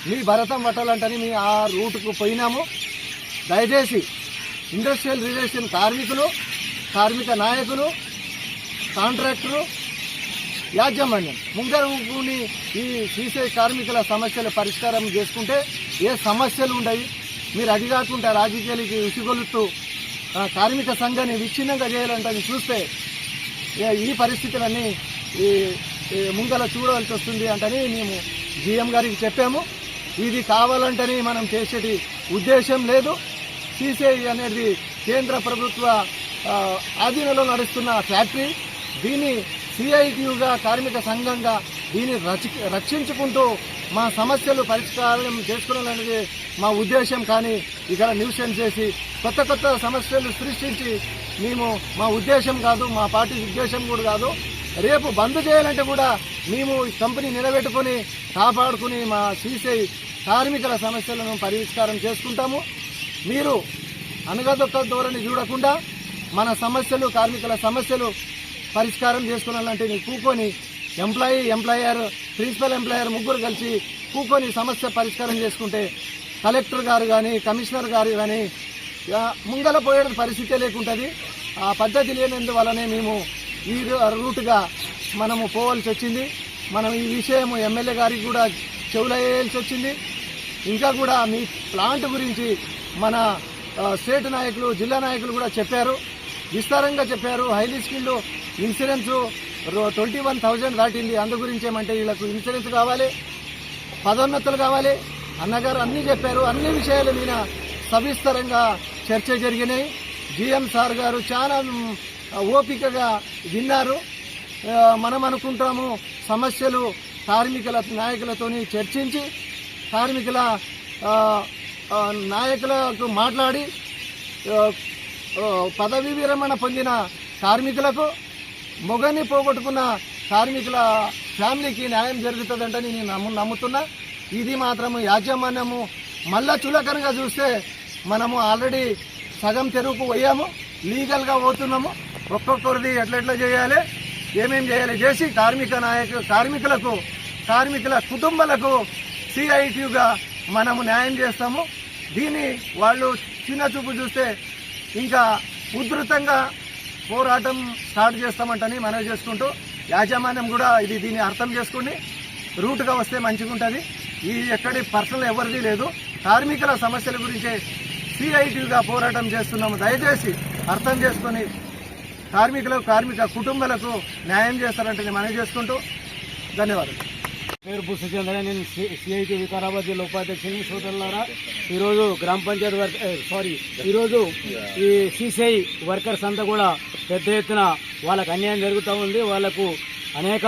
Speaker 12: మీ భరతం పట్టాలంటని మేము ఆ రూటుకు పోయినాము. దయచేసి ఇండస్ట్రియల్ రిలేషన్ కార్మికులు, కార్మిక నాయకులు, కాంట్రాక్టరు, యాజమాన్యం ముంగరుని ఈ సీసీ కార్మికుల సమస్యల పరిష్కారం చేసుకుంటే ఏ సమస్యలు ఉండవు. మీరు అది కాకుండా రాజకీయాలకి ఉసిగొలుతూ కార్మిక సంఘాన్ని విచ్ఛిన్నంగా చేయాలంటే చూస్తే ఈ పరిస్థితులన్నీ ముంగల చూడవలసి వస్తుంది అంటని మేము జీఎం గారికి చెప్పాము. ఇది కావాలంటని మనం చేసేటి ఉద్దేశం లేదు. సీసీఐ అనేది కేంద్ర ప్రభుత్వ ఆధీనంలో నడుస్తున్న ఫ్యాక్టరీ. దీన్ని సిఐటియుగా కార్మిక సంఘంగా దీన్ని రక్షించుకుంటూ మా సమస్యలు పరిష్కారం చేసుకోవాలనేది మా ఉద్దేశం. కానీ ఇక్కడ న్యూసెన్స్ చేసి కొత్త కొత్త సమస్యలు సృష్టించి మేము మా ఉద్దేశం కాదు, మా పార్టీ ఉద్దేశం కూడా కాదు. రేపు బంద్ చేయాలంటే కూడా మేము ఈ కంపెనీ నిలబెట్టుకుని కాపాడుకుని మా సీసీఐ కార్మికుల సమస్యలను పరిష్కారం చేసుకుంటాము. మీరు అనగదొక్క ధోరణి చూడకుండా మన సమస్యలు, కార్మికుల సమస్యలు పరిష్కారం చేసుకోవాలంటే నీ కూకొని ఎంప్లాయర్, ప్రిన్సిపల్ ఎంప్లాయర్ ముగ్గురు కలిసి కూకొని సమస్య పరిష్కారం చేసుకుంటే కలెక్టర్ గారు కానీ కమిషనర్ గారు కానీ ముంగల పోయే పరిస్థితే లేకుంటుంది. ఆ పద్ధతి లేనందువల్లనే మేము ఈ రూట్గా మనము పోవాల్సి వచ్చింది. మనం ఈ విషయం ఎమ్మెల్యే గారికి కూడా చెవులు వేయాల్సి వచ్చింది. ఇంకా కూడా మీ ప్లాంట్ గురించి మన స్టేట్ నాయకులు, జిల్లా నాయకులు కూడా చెప్పారు, విస్తారంగా చెప్పారు. హైలీ స్కిల్డ్ ఇన్సూరెన్స్ 21,000 దాటింది. అందు గురించి ఏమంటే వీళ్ళకు ఇన్సూరెన్స్ కావాలి, పదోన్నతులు కావాలి. అన్నగారు అన్నీ చెప్పారు. అన్ని విషయాల మీద సవిస్తరంగా చర్చ జరిగినాయి. జిఎం సార్ గారు చాలా ఓపికగా విన్నారు. మనం అనుకుంటాము సమస్యలు కార్మికుల నాయకులతోని చర్చించి కార్మికుల నాయకులకు మాట్లాడి పదవీ విరమణ పొందిన కార్మికులకు, మొగని పోగొట్టుకున్న కార్మికుల ఫ్యామిలీకి న్యాయం జరుగుతుందంటని నేను నమ్ముతున్నా. ఇది మాత్రము యాజమాన్యము మళ్ళా చులకనగా చూస్తే మనము ఆల్రెడీ సగం తెరువుకు పోయాము, లీగల్గా పోతున్నాము. ఒక్కొక్కరిది ఎట్లెట్లా చేయాలి, ఏమేం చేయాలి చేసి కార్మికులకు, కార్మికుల కుటుంబాలకు సిఐటియుగా మనము న్యాయం చేస్తాము. దీన్ని వాళ్ళు చిన్న చూపు చూస్తే ఇంకా ఉధృతంగా పోరాటం స్టార్ట్ చేస్తామంటని మనవి చేసుకుంటూ, యాజమాన్యం కూడా దీన్ని అర్థం చేసుకుని రూట్గా వస్తే మంచిగా ఉంటుంది. ఈ ఎక్కడి పర్సనల్ ఎవరిది లేదు. కార్మికుల సమస్యల గురించే సిఐటిగా పోరాటం చేస్తున్నాము. దయచేసి అర్థం చేసుకొని కార్మిక కుటుంబాలకు న్యాయం చేస్తారంటే మనవి చేసుకుంటూ ధన్యవాదాలు.
Speaker 13: పేరు పుష్పచంద్ర, నేను సిఐటి వికారాబాద్ జిల్లా ఉపాధ్యక్షుని. సోదరులారా, ఈరోజు గ్రామ పంచాయతీ ఈరోజు ఈ సిసిఐ వర్కర్స్ అంతా కూడా పెద్ద ఎత్తున వాళ్ళకు అన్యాయం జరుగుతూ ఉంది. వాళ్లకు అనేక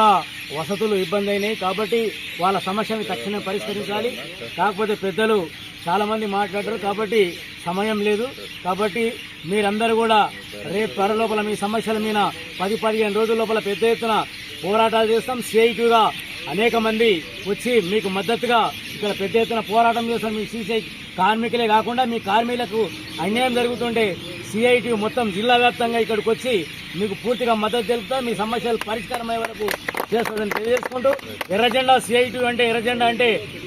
Speaker 13: వసతులు ఇబ్బంది అయినాయి. కాబట్టి వాళ్ళ సమస్యలను తక్షణమే పరిష్కరించాలి. కాకపోతే పెద్దలు చాలామంది మాట్లాడారు కాబట్టి సమయం లేదు. కాబట్టి మీరందరూ కూడా రేపు త్వర లోపల మీ సమస్యల మీద 10-15 రోజుల లోపల పెద్ద ఎత్తున పోరాటాలు చేస్తాం. సిఐటిగా అనేక మంది వచ్చి మీకు మద్దతుగా ఇక్కడ పెద్ద ఎత్తున పోరాటం చేస్తాం. మీ సిసిఐ కార్మికులే కాకుండా మీ కార్మికులకు అన్యాయం జరుగుతుంటే సిఐటి మొత్తం జిల్లా వ్యాప్తంగా ఇక్కడికి వచ్చి మీకు పూర్తిగా మద్దతు తెలుపుతా. మీ సమస్యలు పరిష్కారం అయ్యే వరకు చేస్తుందని తెలియజేసుకుంటూ, ఎర్రజెండా సిఐటి అంటే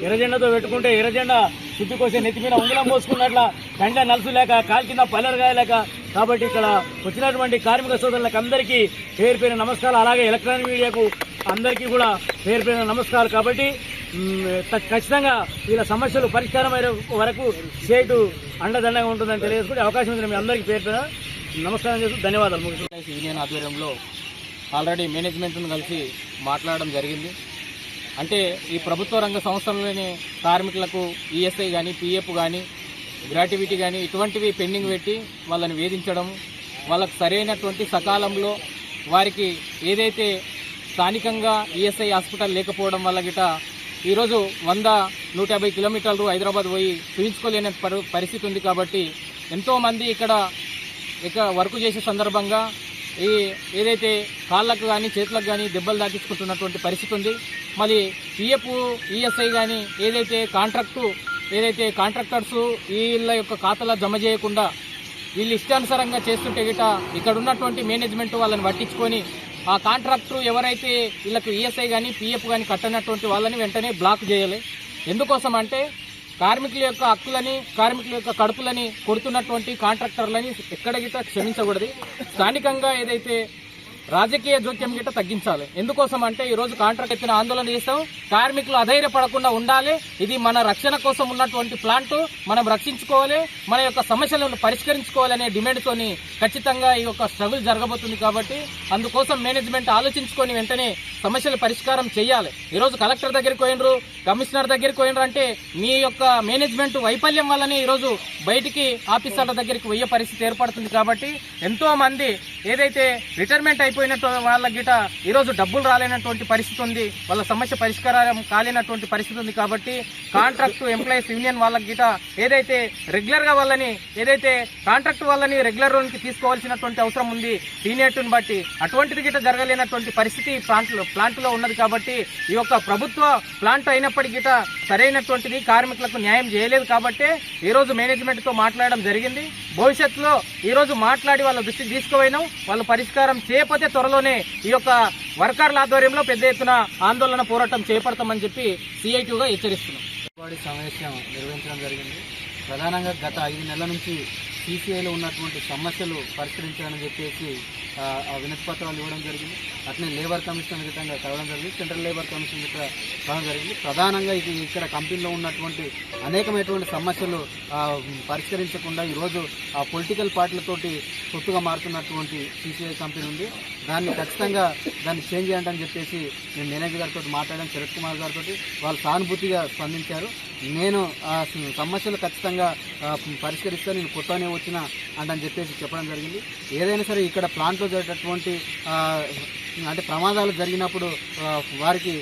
Speaker 13: ఎర్రజెండాతో పెట్టుకుంటే ఎర్రజెండా చుట్టుకొచ్చే నెత్తి మీద ఉంగలం పోసుకున్నట్ల కండ నలుసు లేక కాలు కింద పల్లెరు కాయలేక. కాబట్టి ఇక్కడ వచ్చినటువంటి కార్మిక సోదరులకు అందరికీ పేరు పేరు నమస్కారాలు. అలాగే ఎలక్ట్రానిక్ మీడియాకు అందరికీ కూడా పేరు పేరు నమస్కారాలు. కాబట్టి ఖచ్చితంగా వీళ్ళ సమస్యలు పరిష్కారం అయ్యే వరకు స్టేటు అండదండగా ఉంటుందని తెలియజేసుకుంటే అవకాశం ఉంది. మీ అందరికీ పేరు పేరు నమస్కారం చేస్తూ ధన్యవాదాలు.
Speaker 14: యూనియన్ ఆధ్వర్యంలో ఆల్రెడీ మేనేజ్మెంట్ను కలిసి మాట్లాడడం జరిగింది. అంటే ఈ ప్రభుత్వ రంగ సంస్థలలోని కార్మికులకు ఈఎస్ఐ కానీ, పిఎఫ్ కానీ, గ్రాట్యుటీ కానీ ఇటువంటివి పెండింగ్ పెట్టి వాళ్ళని వేధించడం, వాళ్ళకు సరైనటువంటి సకాలంలో వారికి ఏదైతే స్థానికంగా ఈఎస్ఐ హాస్పిటల్ లేకపోవడం వల్ల గిట ఈరోజు 100-150 కిలోమీటర్లు హైదరాబాద్ పోయి చూయించుకోలేని పరిస్థితి ఉంది. కాబట్టి ఎంతోమంది ఇక్కడ వర్క్ చేసే సందర్భంగా ఏదైతే కాళ్ళకు కానీ చేతులకు కానీ దెబ్బలు దాటించుకుంటున్నటువంటి పరిస్థితి ఉంది. మళ్ళీ పిఎఫ్, ఈఎస్ఐ కానీ ఏదైతే కాంట్రాక్టర్స్ వీళ్ళ యొక్క ఖాతాలో జమ చేయకుండా వీళ్ళు ఇష్టానుసారంగా చేస్తుంటే గిట ఇక్కడ ఉన్నటువంటి మేనేజ్మెంట్ వాళ్ళని పట్టించుకొని ఆ కాంట్రాక్టర్ ఎవరైతే వీళ్ళకు ఈఎస్ఐ కానీ పిఎఫ్ కానీ కట్టనటువంటి వాళ్ళని వెంటనే బ్లాక్ చేయాలి. ఎందుకోసం అంటే కార్మికుల యొక్క హక్కులని, కార్మికుల యొక్క కడుపులని కొడుతున్నటువంటి కాంట్రాక్టర్లని ఎక్కడ గిట్ట క్షమించకూడదు. స్థానికంగా ఏదైతే రాజకీయ జోక్యం గిట్ట తగ్గించాలి. ఎందుకోసం అంటే ఈరోజు కాంట్రాక్ట్ ఎత్తిన ఆందోళన చేస్తాం, కార్మికులు అధైర్యపడకుండా ఉండాలి. ఇది మన రక్షణ కోసం ఉన్నటువంటి ప్లాంట్, మనం రక్షించుకోవాలి, మన యొక్క సమస్యలను పరిష్కరించుకోవాలనే డిమాండ్తోని ఖచ్చితంగా ఈ యొక్క స్ట్రగుల్ జరగబోతుంది. కాబట్టి అందుకోసం మేనేజ్మెంట్ ఆలోచించుకొని వెంటనే సమస్యల పరిష్కారం చేయాలి. ఈరోజు కలెక్టర్ దగ్గరికి పోయినరు, కమిషనర్ దగ్గరికి పోయినరు అంటే మీ యొక్క మేనేజ్మెంట్ వైఫల్యం వల్లనే ఈరోజు బయటికి ఆఫీసర్ల దగ్గరికి పోయే పరిస్థితి ఏర్పడుతుంది. కాబట్టి ఎంతో మంది ఏదైతే రిటైర్మెంట్ అయిపోయినట్టు వాళ్ళ గిట ఈరోజు డబ్బులు రాలేనటువంటి పరిస్థితి ఉంది, వాళ్ళ సమస్య పరిష్కారం కాలేనటువంటి పరిస్థితి ఉంది. కాబట్టి కాంట్రాక్ట్ ఎంప్లాయీస్ యూనియన్ వాళ్ళ గిట ఏదైతే రెగ్యులర్గా వాళ్ళని ఏదైతే కాంట్రాక్ట్ వాళ్ళని రెగ్యులర్ లోన్కి తీసుకోవాల్సినటువంటి అవసరం ఉంది సీనియర్ని బట్టి, అటువంటిది గిట జరగలేనటువంటి పరిస్థితి ప్లాంట్లో ఉన్నది. కాబట్టి ఈ యొక్క ప్రభుత్వ ప్లాంట్ అయినప్పటికీ గిట సరైనటువంటిది కార్మికులకు న్యాయం చేయలేదు. కాబట్టి ఈరోజు మేనేజ్మెంట్తో మాట్లాడడం జరిగింది. భవిష్యత్తులో ఈరోజు మాట్లాడి వాళ్ళ దృష్టికి తీసుకుపోయినాం, వాళ్ళు పరిష్కారం చేయకపోతే త్వరలోనే ఈ యొక్క వర్కర్ల ఆధ్వర్యంలో పెద్ద ఎత్తున ఆందోళన పోరాటం చేపడతామని చెప్పి సిఐటిగా హెచ్చరిస్తున్నాం.
Speaker 12: సమావేశం నిర్వహించడం జరిగింది. ప్రధానంగా గత 5 నెలల నుంచి సీసీఐలో ఉన్నటువంటి సమస్యలు పరిష్కరించాలని చెప్పేసి వినతి పత్రాలు ఇవ్వడం జరిగింది. అట్లనే లేబర్ కమిషన్ విధంగా కలవడం జరిగింది, సెంట్రల్ లేబర్ కమిషన్ ఇక్కడ కలవడం జరిగింది. ప్రధానంగా ఇక్కడ కంపెనీలో ఉన్నటువంటి అనేకమైనటువంటి సమస్యలు పరిష్కరించకుండా ఈరోజు ఆ పొలిటికల్ పార్టీలతోటి పొత్తుగా మారుతున్నటువంటి సీసీఐ కంపెనీ ఉంది. దాన్ని ఖచ్చితంగా దాన్ని చేంజ్ చేయండి అని చెప్పేసి నేను మేనేజర్ గారితో మాట్లాడాను, శరత్ కుమార్ గారితో. వాళ్ళు సానుభూతిగా స్పందించారు. నేను ఆ సమస్యలు ఖచ్చితంగా పరిష్కరిస్తే నేను కొత్తనే వచ్చిన అని చెప్పేసి చెప్పడం జరిగింది. ఏదైనా సరే ఇక్కడ ప్లాంట్లో జరిగేటటువంటి అంటే ప్రమాదాలు జరిగినప్పుడు వారికి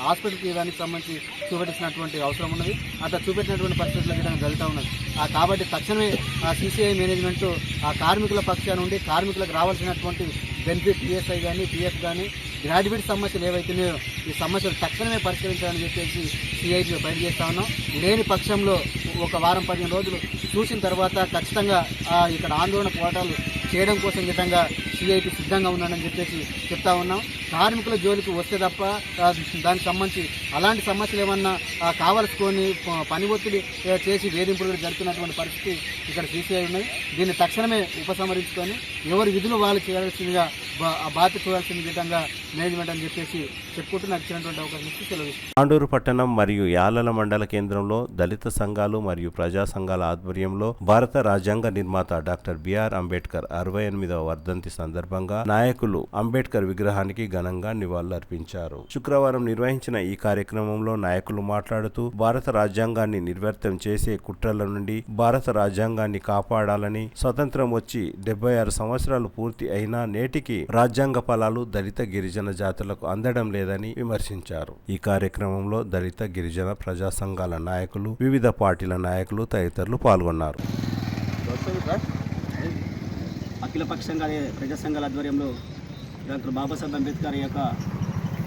Speaker 12: హాస్పిటల్కి దానికి సంబంధించి చూపెట్టినటువంటి అవసరం ఉన్నది. అట్లా చూపెట్టినటువంటి పరిస్థితులు విధంగా జరుగుతూ ఉన్నది. కాబట్టి తక్షణమే ఆ సీసీఐ మేనేజ్మెంట్ ఆ కార్మికుల పక్షాన నుండి కార్మికులకు రావాల్సినటువంటి బెనిఫిట్ ఈఎస్ఐ కానీ పిఎఫ్ కానీ గ్రాడ్యుయేట్ సమస్యలు ఏవైతున్నాయో ఈ సమస్యలు తక్షణమే పరిష్కరించాలని చెప్పేసి సిఐటిలో బయట చేస్తా ఉన్నాం. లేని పక్షంలో ఒక వారం 15 రోజులు చూసిన తర్వాత ఖచ్చితంగా ఇక్కడ ఆందోళన పోరాటాలు చేయడం కోసం విధంగా సిఐటి సిద్ధంగా ఉందని చెప్పేసి చెప్తా ఉన్నాం. కార్మికుల జోలికి వస్తే తప్ప దానికి సంబంధించి అలాంటి సమస్యలు ఏమన్నా కావలసుకొని పని ఒత్తిడి చేసి వేధింపులు జరుగుతున్నటువంటి పరిస్థితి ఇక్కడ సీసీఐ ఉన్నది. దీన్ని తక్షణమే ఉపసంహరించుకొని ఎవరి విధులు వాళ్ళు చేయాల్సిందిగా బాధ్యత చూడాల్సిన విధంగా మేనేజ్మెంట్ అని చెప్పేసి చెప్పుకుంటూ నాకు ఇచ్చినటువంటి అవకాశం ఇచ్చి సెలవు.
Speaker 2: తాండూరు పట్టణం మరియు యాలల మండల కేంద్రంలో దళిత సంఘాలు మరియు ప్రజా సంఘాల ఆధ్వర్యంలో భారత రాజ్యాంగ నిర్మాత డాక్టర్ బిఆర్ అంబేద్కర్ 68వ వర్ధంతి సందర్భంగా నాయకులు అంబేద్కర్ విగ్రహానికి ఘనంగా నివాళులర్పించారు. శుక్రవారం నిర్వహించిన ఈ కార్యక్రమంలో నాయకులు మాట్లాడుతూ భారత రాజ్యాంగాన్ని నిర్వ్యర్థం చేసే కుట్రల నుండి భారత రాజ్యాంగాన్ని కాపాడాలని, స్వతంత్రం వచ్చి 76 సంవత్సరాలు పూర్తి అయినా నేటికి రాజ్యాంగ ఫలాలు దళిత గిరిజన జాతులకు అందడం లేదని విమర్శించారు. ఈ కార్యక్రమంలో దళిత గిరిజన ప్రజా సంఘాల నాయకులు, వివిధ పార్టీల నాయకులు తదితరులు పాల్గొన్నారు.
Speaker 15: అఖిలపక్షంగా ప్రజా సంఘాల ఆధ్వర్యంలో డాక్టర్ బాబాసాహెబ్ అంబేద్కర్ యొక్క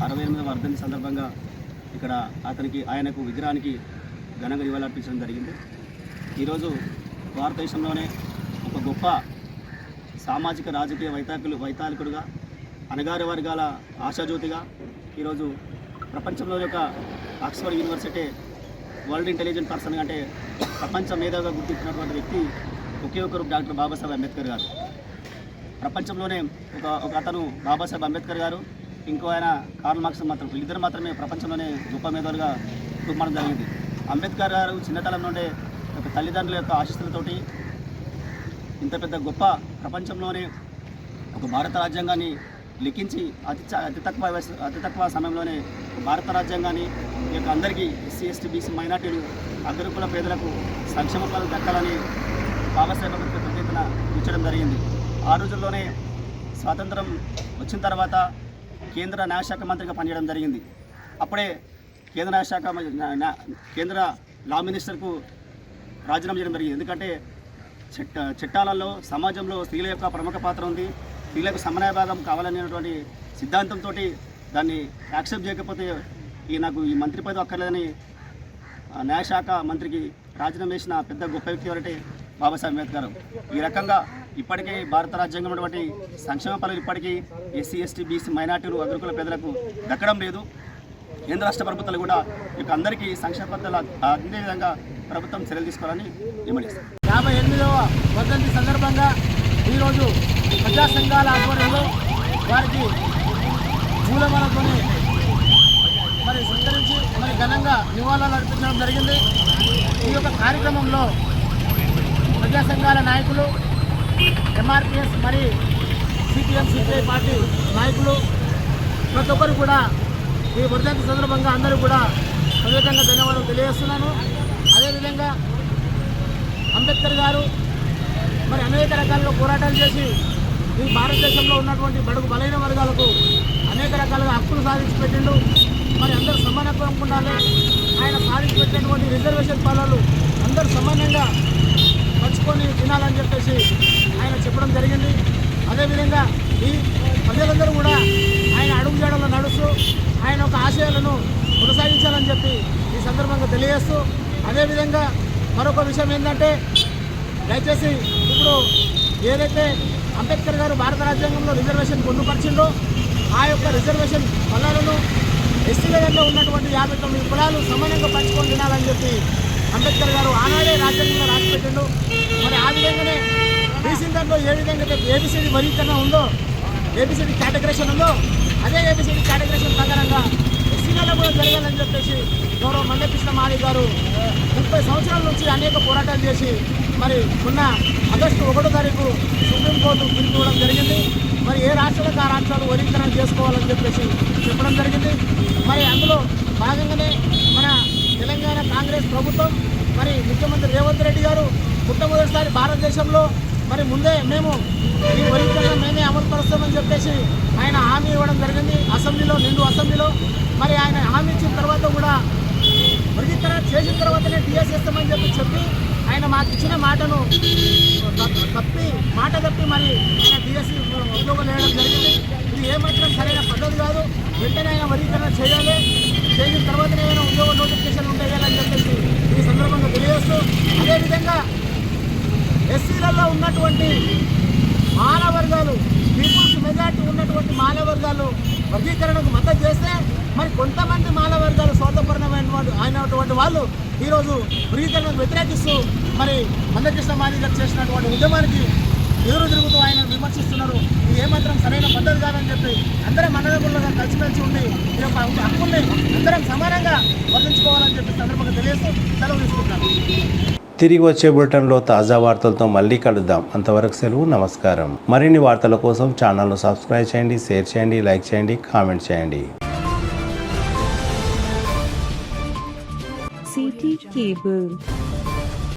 Speaker 15: 68వ వర్ధంతి సందర్భంగా ఇక్కడ ఆయనకు విగ్రహానికి ఘనంగా నివాళులర్పించడం జరిగింది. ఈరోజు భారతదేశంలోనే ఒక గొప్ప సామాజిక రాజకీయ వైతాళికుడుగా, అణగారి వర్గాల ఆశాజ్యోతిగా ఈరోజు ప్రపంచంలో యొక్క Oxford university world intelligent person అంటే ప్రపంచ మేధావిగా గుర్తించినటువంటి వ్యక్తి ఒకే ఒకరు డాక్టర్ బాబాసాహెబ్ అంబేద్కర్ గారు. ప్రపంచంలోనే ఒక అతను బాబాసాహెబ్ అంబేద్కర్ గారు, ఇంకో ఆయన కార్ల్ మార్క్స్ వీళ్ళిద్దరు మాత్రమే ప్రపంచంలోనే గొప్ప మేధావులుగా చూపడం జరిగింది. అంబేద్కర్ గారు చిన్నతనం నుండే ఒక తల్లిదండ్రుల యొక్క ఆశీస్సులతోటి ఇంత పెద్ద గొప్ప ప్రపంచంలోనే ఒక భారత రాజ్యాంగాన్ని లిఖించి అతి తక్కువ సమయంలోనే భారత రాజ్యాంగాన్ని ఈ యొక్క అందరికీ ఎస్సీ ఎస్టీ బీసీ మైనార్టీలు అగ్రకుల పేదలకు సంక్షేమ ఫలాలు దక్కాలని బాబాసాహెబ్ అంబేద్కర్ ప్రత్యేకత ఇచ్చడం జరిగింది. ఆ రోజుల్లోనే స్వాతంత్రం వచ్చిన తర్వాత కేంద్ర న్యాయశాఖ మంత్రిగా పనిచేయడం జరిగింది. అప్పుడే కేంద్ర లా మినిస్టర్కు రాజీనామా చేయడం జరిగింది. ఎందుకంటే చట్టాలలో సమాజంలో స్త్రీల యొక్క ప్రముఖ పాత్ర ఉంది, స్త్రీలకు సమన్వయ భాగం కావాలనేటువంటి సిద్ధాంతంతో దాన్ని యాక్సెప్ట్ చేయకపోతే నాకు ఈ మంత్రి పదవి అక్కర్లేదని న్యాయశాఖ మంత్రికి రాజీనామా చేసిన పెద్ద గొప్ప వ్యక్తి ఎవరంటే బాబాసాహెబ్ అంబేద్కర్. ఈ రకంగా ఇప్పటికీ భారత రాజ్యాంగం ఉన్నటువంటి సంక్షేమ ఫలాలు ఇప్పటికీ ఎస్సీ ఎస్టీ బీసీ మైనార్టీలు అగ్రకుల పేదలకు దక్కడం లేదు. కేంద్ర రాష్ట్ర ప్రభుత్వాలు కూడా ఇక అందరికీ సంక్షేమ పథకాలు అందే విధంగా ప్రభుత్వం చర్యలు తీసుకోవాలని డిమాండ్ చేస్తారు.
Speaker 12: 58వ వర్ధంతి సందర్భంగా ఈరోజు ప్రజా సంఘాల ఆధ్వర్యంలో వారికి మూలమలతోనే మరి సంతరించి మరి ఘనంగా నివాళులు అర్పించడం జరిగింది. ఈ యొక్క కార్యక్రమంలో ప్రజా సంఘాల నాయకులు, ఎంఆర్పిఎస్ మరి సిపిఎం సిపిఐ పార్టీ నాయకులు ప్రతి ఒక్కరు కూడా ఈ వర్ధంతి సందర్భంగా అందరూ కూడా ప్రత్యేకంగా ధన్యవాదాలు తెలియజేస్తున్నాను. అదేవిధంగా అంబేద్కర్ గారు మరి అనేక రకాలుగా పోరాటాలు చేసి ఈ భారతదేశంలో ఉన్నటువంటి బడుగు బలైన వర్గాలకు అనేక రకాలుగా హక్కులు సాధించి పెట్టిండు. మరి అందరూ సమానత్వం ఉండాలి. ఆయన సాధించి పెట్టినటువంటి రిజర్వేషన్ ఫలాలు అందరూ సమానంగా పంచుకొని తినాలని చెప్పేసి ఆయన చెప్పడం జరిగింది. అదేవిధంగా ఈ ప్రజలందరూ కూడా ఆయన అడుగుజాడల్లో నడుస్తూ ఆయన ఒక ఆశయాలను కొనసాగించాలని చెప్పి ఈ సందర్భంగా తెలియజేస్తూ, అదేవిధంగా మరొక విషయం ఏంటంటే దయచేసి ఇప్పుడు ఏదైతే అంబేద్కర్ గారు భారత రాజ్యాంగంలో రిజర్వేషన్ పొందుపరిచిందో ఆ యొక్క రిజర్వేషన్ ఫలాలను ఎస్సీలలో ఉన్నటువంటి 59 కులాలు సమానంగా పంచుకొని తినాలని చెప్పి అంబేద్కర్ గారు ఆనాడే రాజ్యాంగంలో రాసిపెట్టిండు. మరి ఆ విధంగానే బీసీ దాంట్లో ఏ విధంగా ఏబిసిడి వర్గీకరణ ఉందో, ఏబిసిడి కేటగరేషన్ ఉందో అదే ఏబిసిడి కేటగరేషన్ ప్రకారంగా ఎస్సీలలో కూడా జరగాలని చెప్పేసి గౌరవ మందకృష్ణ మాది గారు 30 సంవత్సరాల నుంచి అనేక పోరాటాలు చేసి మరి మొన్న ఆగస్టు 1వ తారీఖు సుప్రీంకోర్టు తీర్పు ఇవ్వడం జరిగింది. మరి ఏ రాష్ట్రాలకు ఆ రాష్ట్రాలు వర్గీకరణ చేసుకోవాలని చెప్పేసి చెప్పడం జరిగింది. మరి అందులో భాగంగానే మన తెలంగాణ కాంగ్రెస్ ప్రభుత్వం మరి ముఖ్యమంత్రి రేవంత్ రెడ్డి గారు మొట్టమొదటిసారి భారతదేశంలో మరి ముందే మేము ఈ వర్గీకరణ మేమే అమలుపరుస్తామని చెప్పేసి ఆయన హామీ ఇవ్వడం జరిగింది అసెంబ్లీలో, నిండు అసెంబ్లీలో. మరి ఆయన హామీ ఇచ్చిన తర్వాత కూడా వర్గీకరణ చేసిన తర్వాతనే టీఎస్ చేస్తామని చెప్పి ఆయన మాకు ఇచ్చిన మాటను మాట తప్పి మరి ఆయన టీఎస్ ఉద్యోగం వేయడం జరిగింది. ఇది ఏమాత్రం సరైన పద్ధతి కాదు. వెంటనే ఆయన వర్గీకరణ చేయాలి, చేసిన తర్వాతనే ఆయన ఉద్యోగ నోటిఫికేషన్ ఉంటాయాలని చెప్పేసి ఈ సందర్భంగా తెలియజేస్తూ, అదేవిధంగా ఎస్సీలలో ఉన్నటువంటి మాల వర్గాలు, పీపుల్స్ మెజార్టీ ఉన్నటువంటి మాల వర్గాలు వర్గీకరణకు మద్దతు చేస్తే మరి కొంతమంది మాల వర్గాలు అయినటువంటి వాళ్ళు ఈరోజు వర్గీకరణకు వ్యతిరేకిస్తూ మరి మందకృష్ణ మాది గారు చేసినటువంటి ఉద్యమానికి ఎదురు తిరుగుతూ ఆయన విమర్శిస్తున్నారు. ఇది ఏమాత్రం సరైన పద్ధతి కాదని చెప్పి అందరం అన్నదమ్ములుగా కలిసిమెలిసి ఉండి ఈ యొక్క హక్కుల్ని అందరం సమానంగా వర్తించుకోవాలని చెప్పి సందర్భంగా తెలియజేస్తూ సెలవు తీసుకుంటున్నాను.
Speaker 2: తిరిగి వచ్చే బులెటిన్లో తాజా వార్తలతో మళ్ళీ కలుద్దాం. అంతవరకు సెలవు, నమస్కారం. మరిన్ని వార్తల కోసం ఛానల్ను సబ్స్క్రైబ్ చేయండి, షేర్ చేయండి, లైక్ చేయండి, కామెంట్ చేయండి.
Speaker 1: City cable.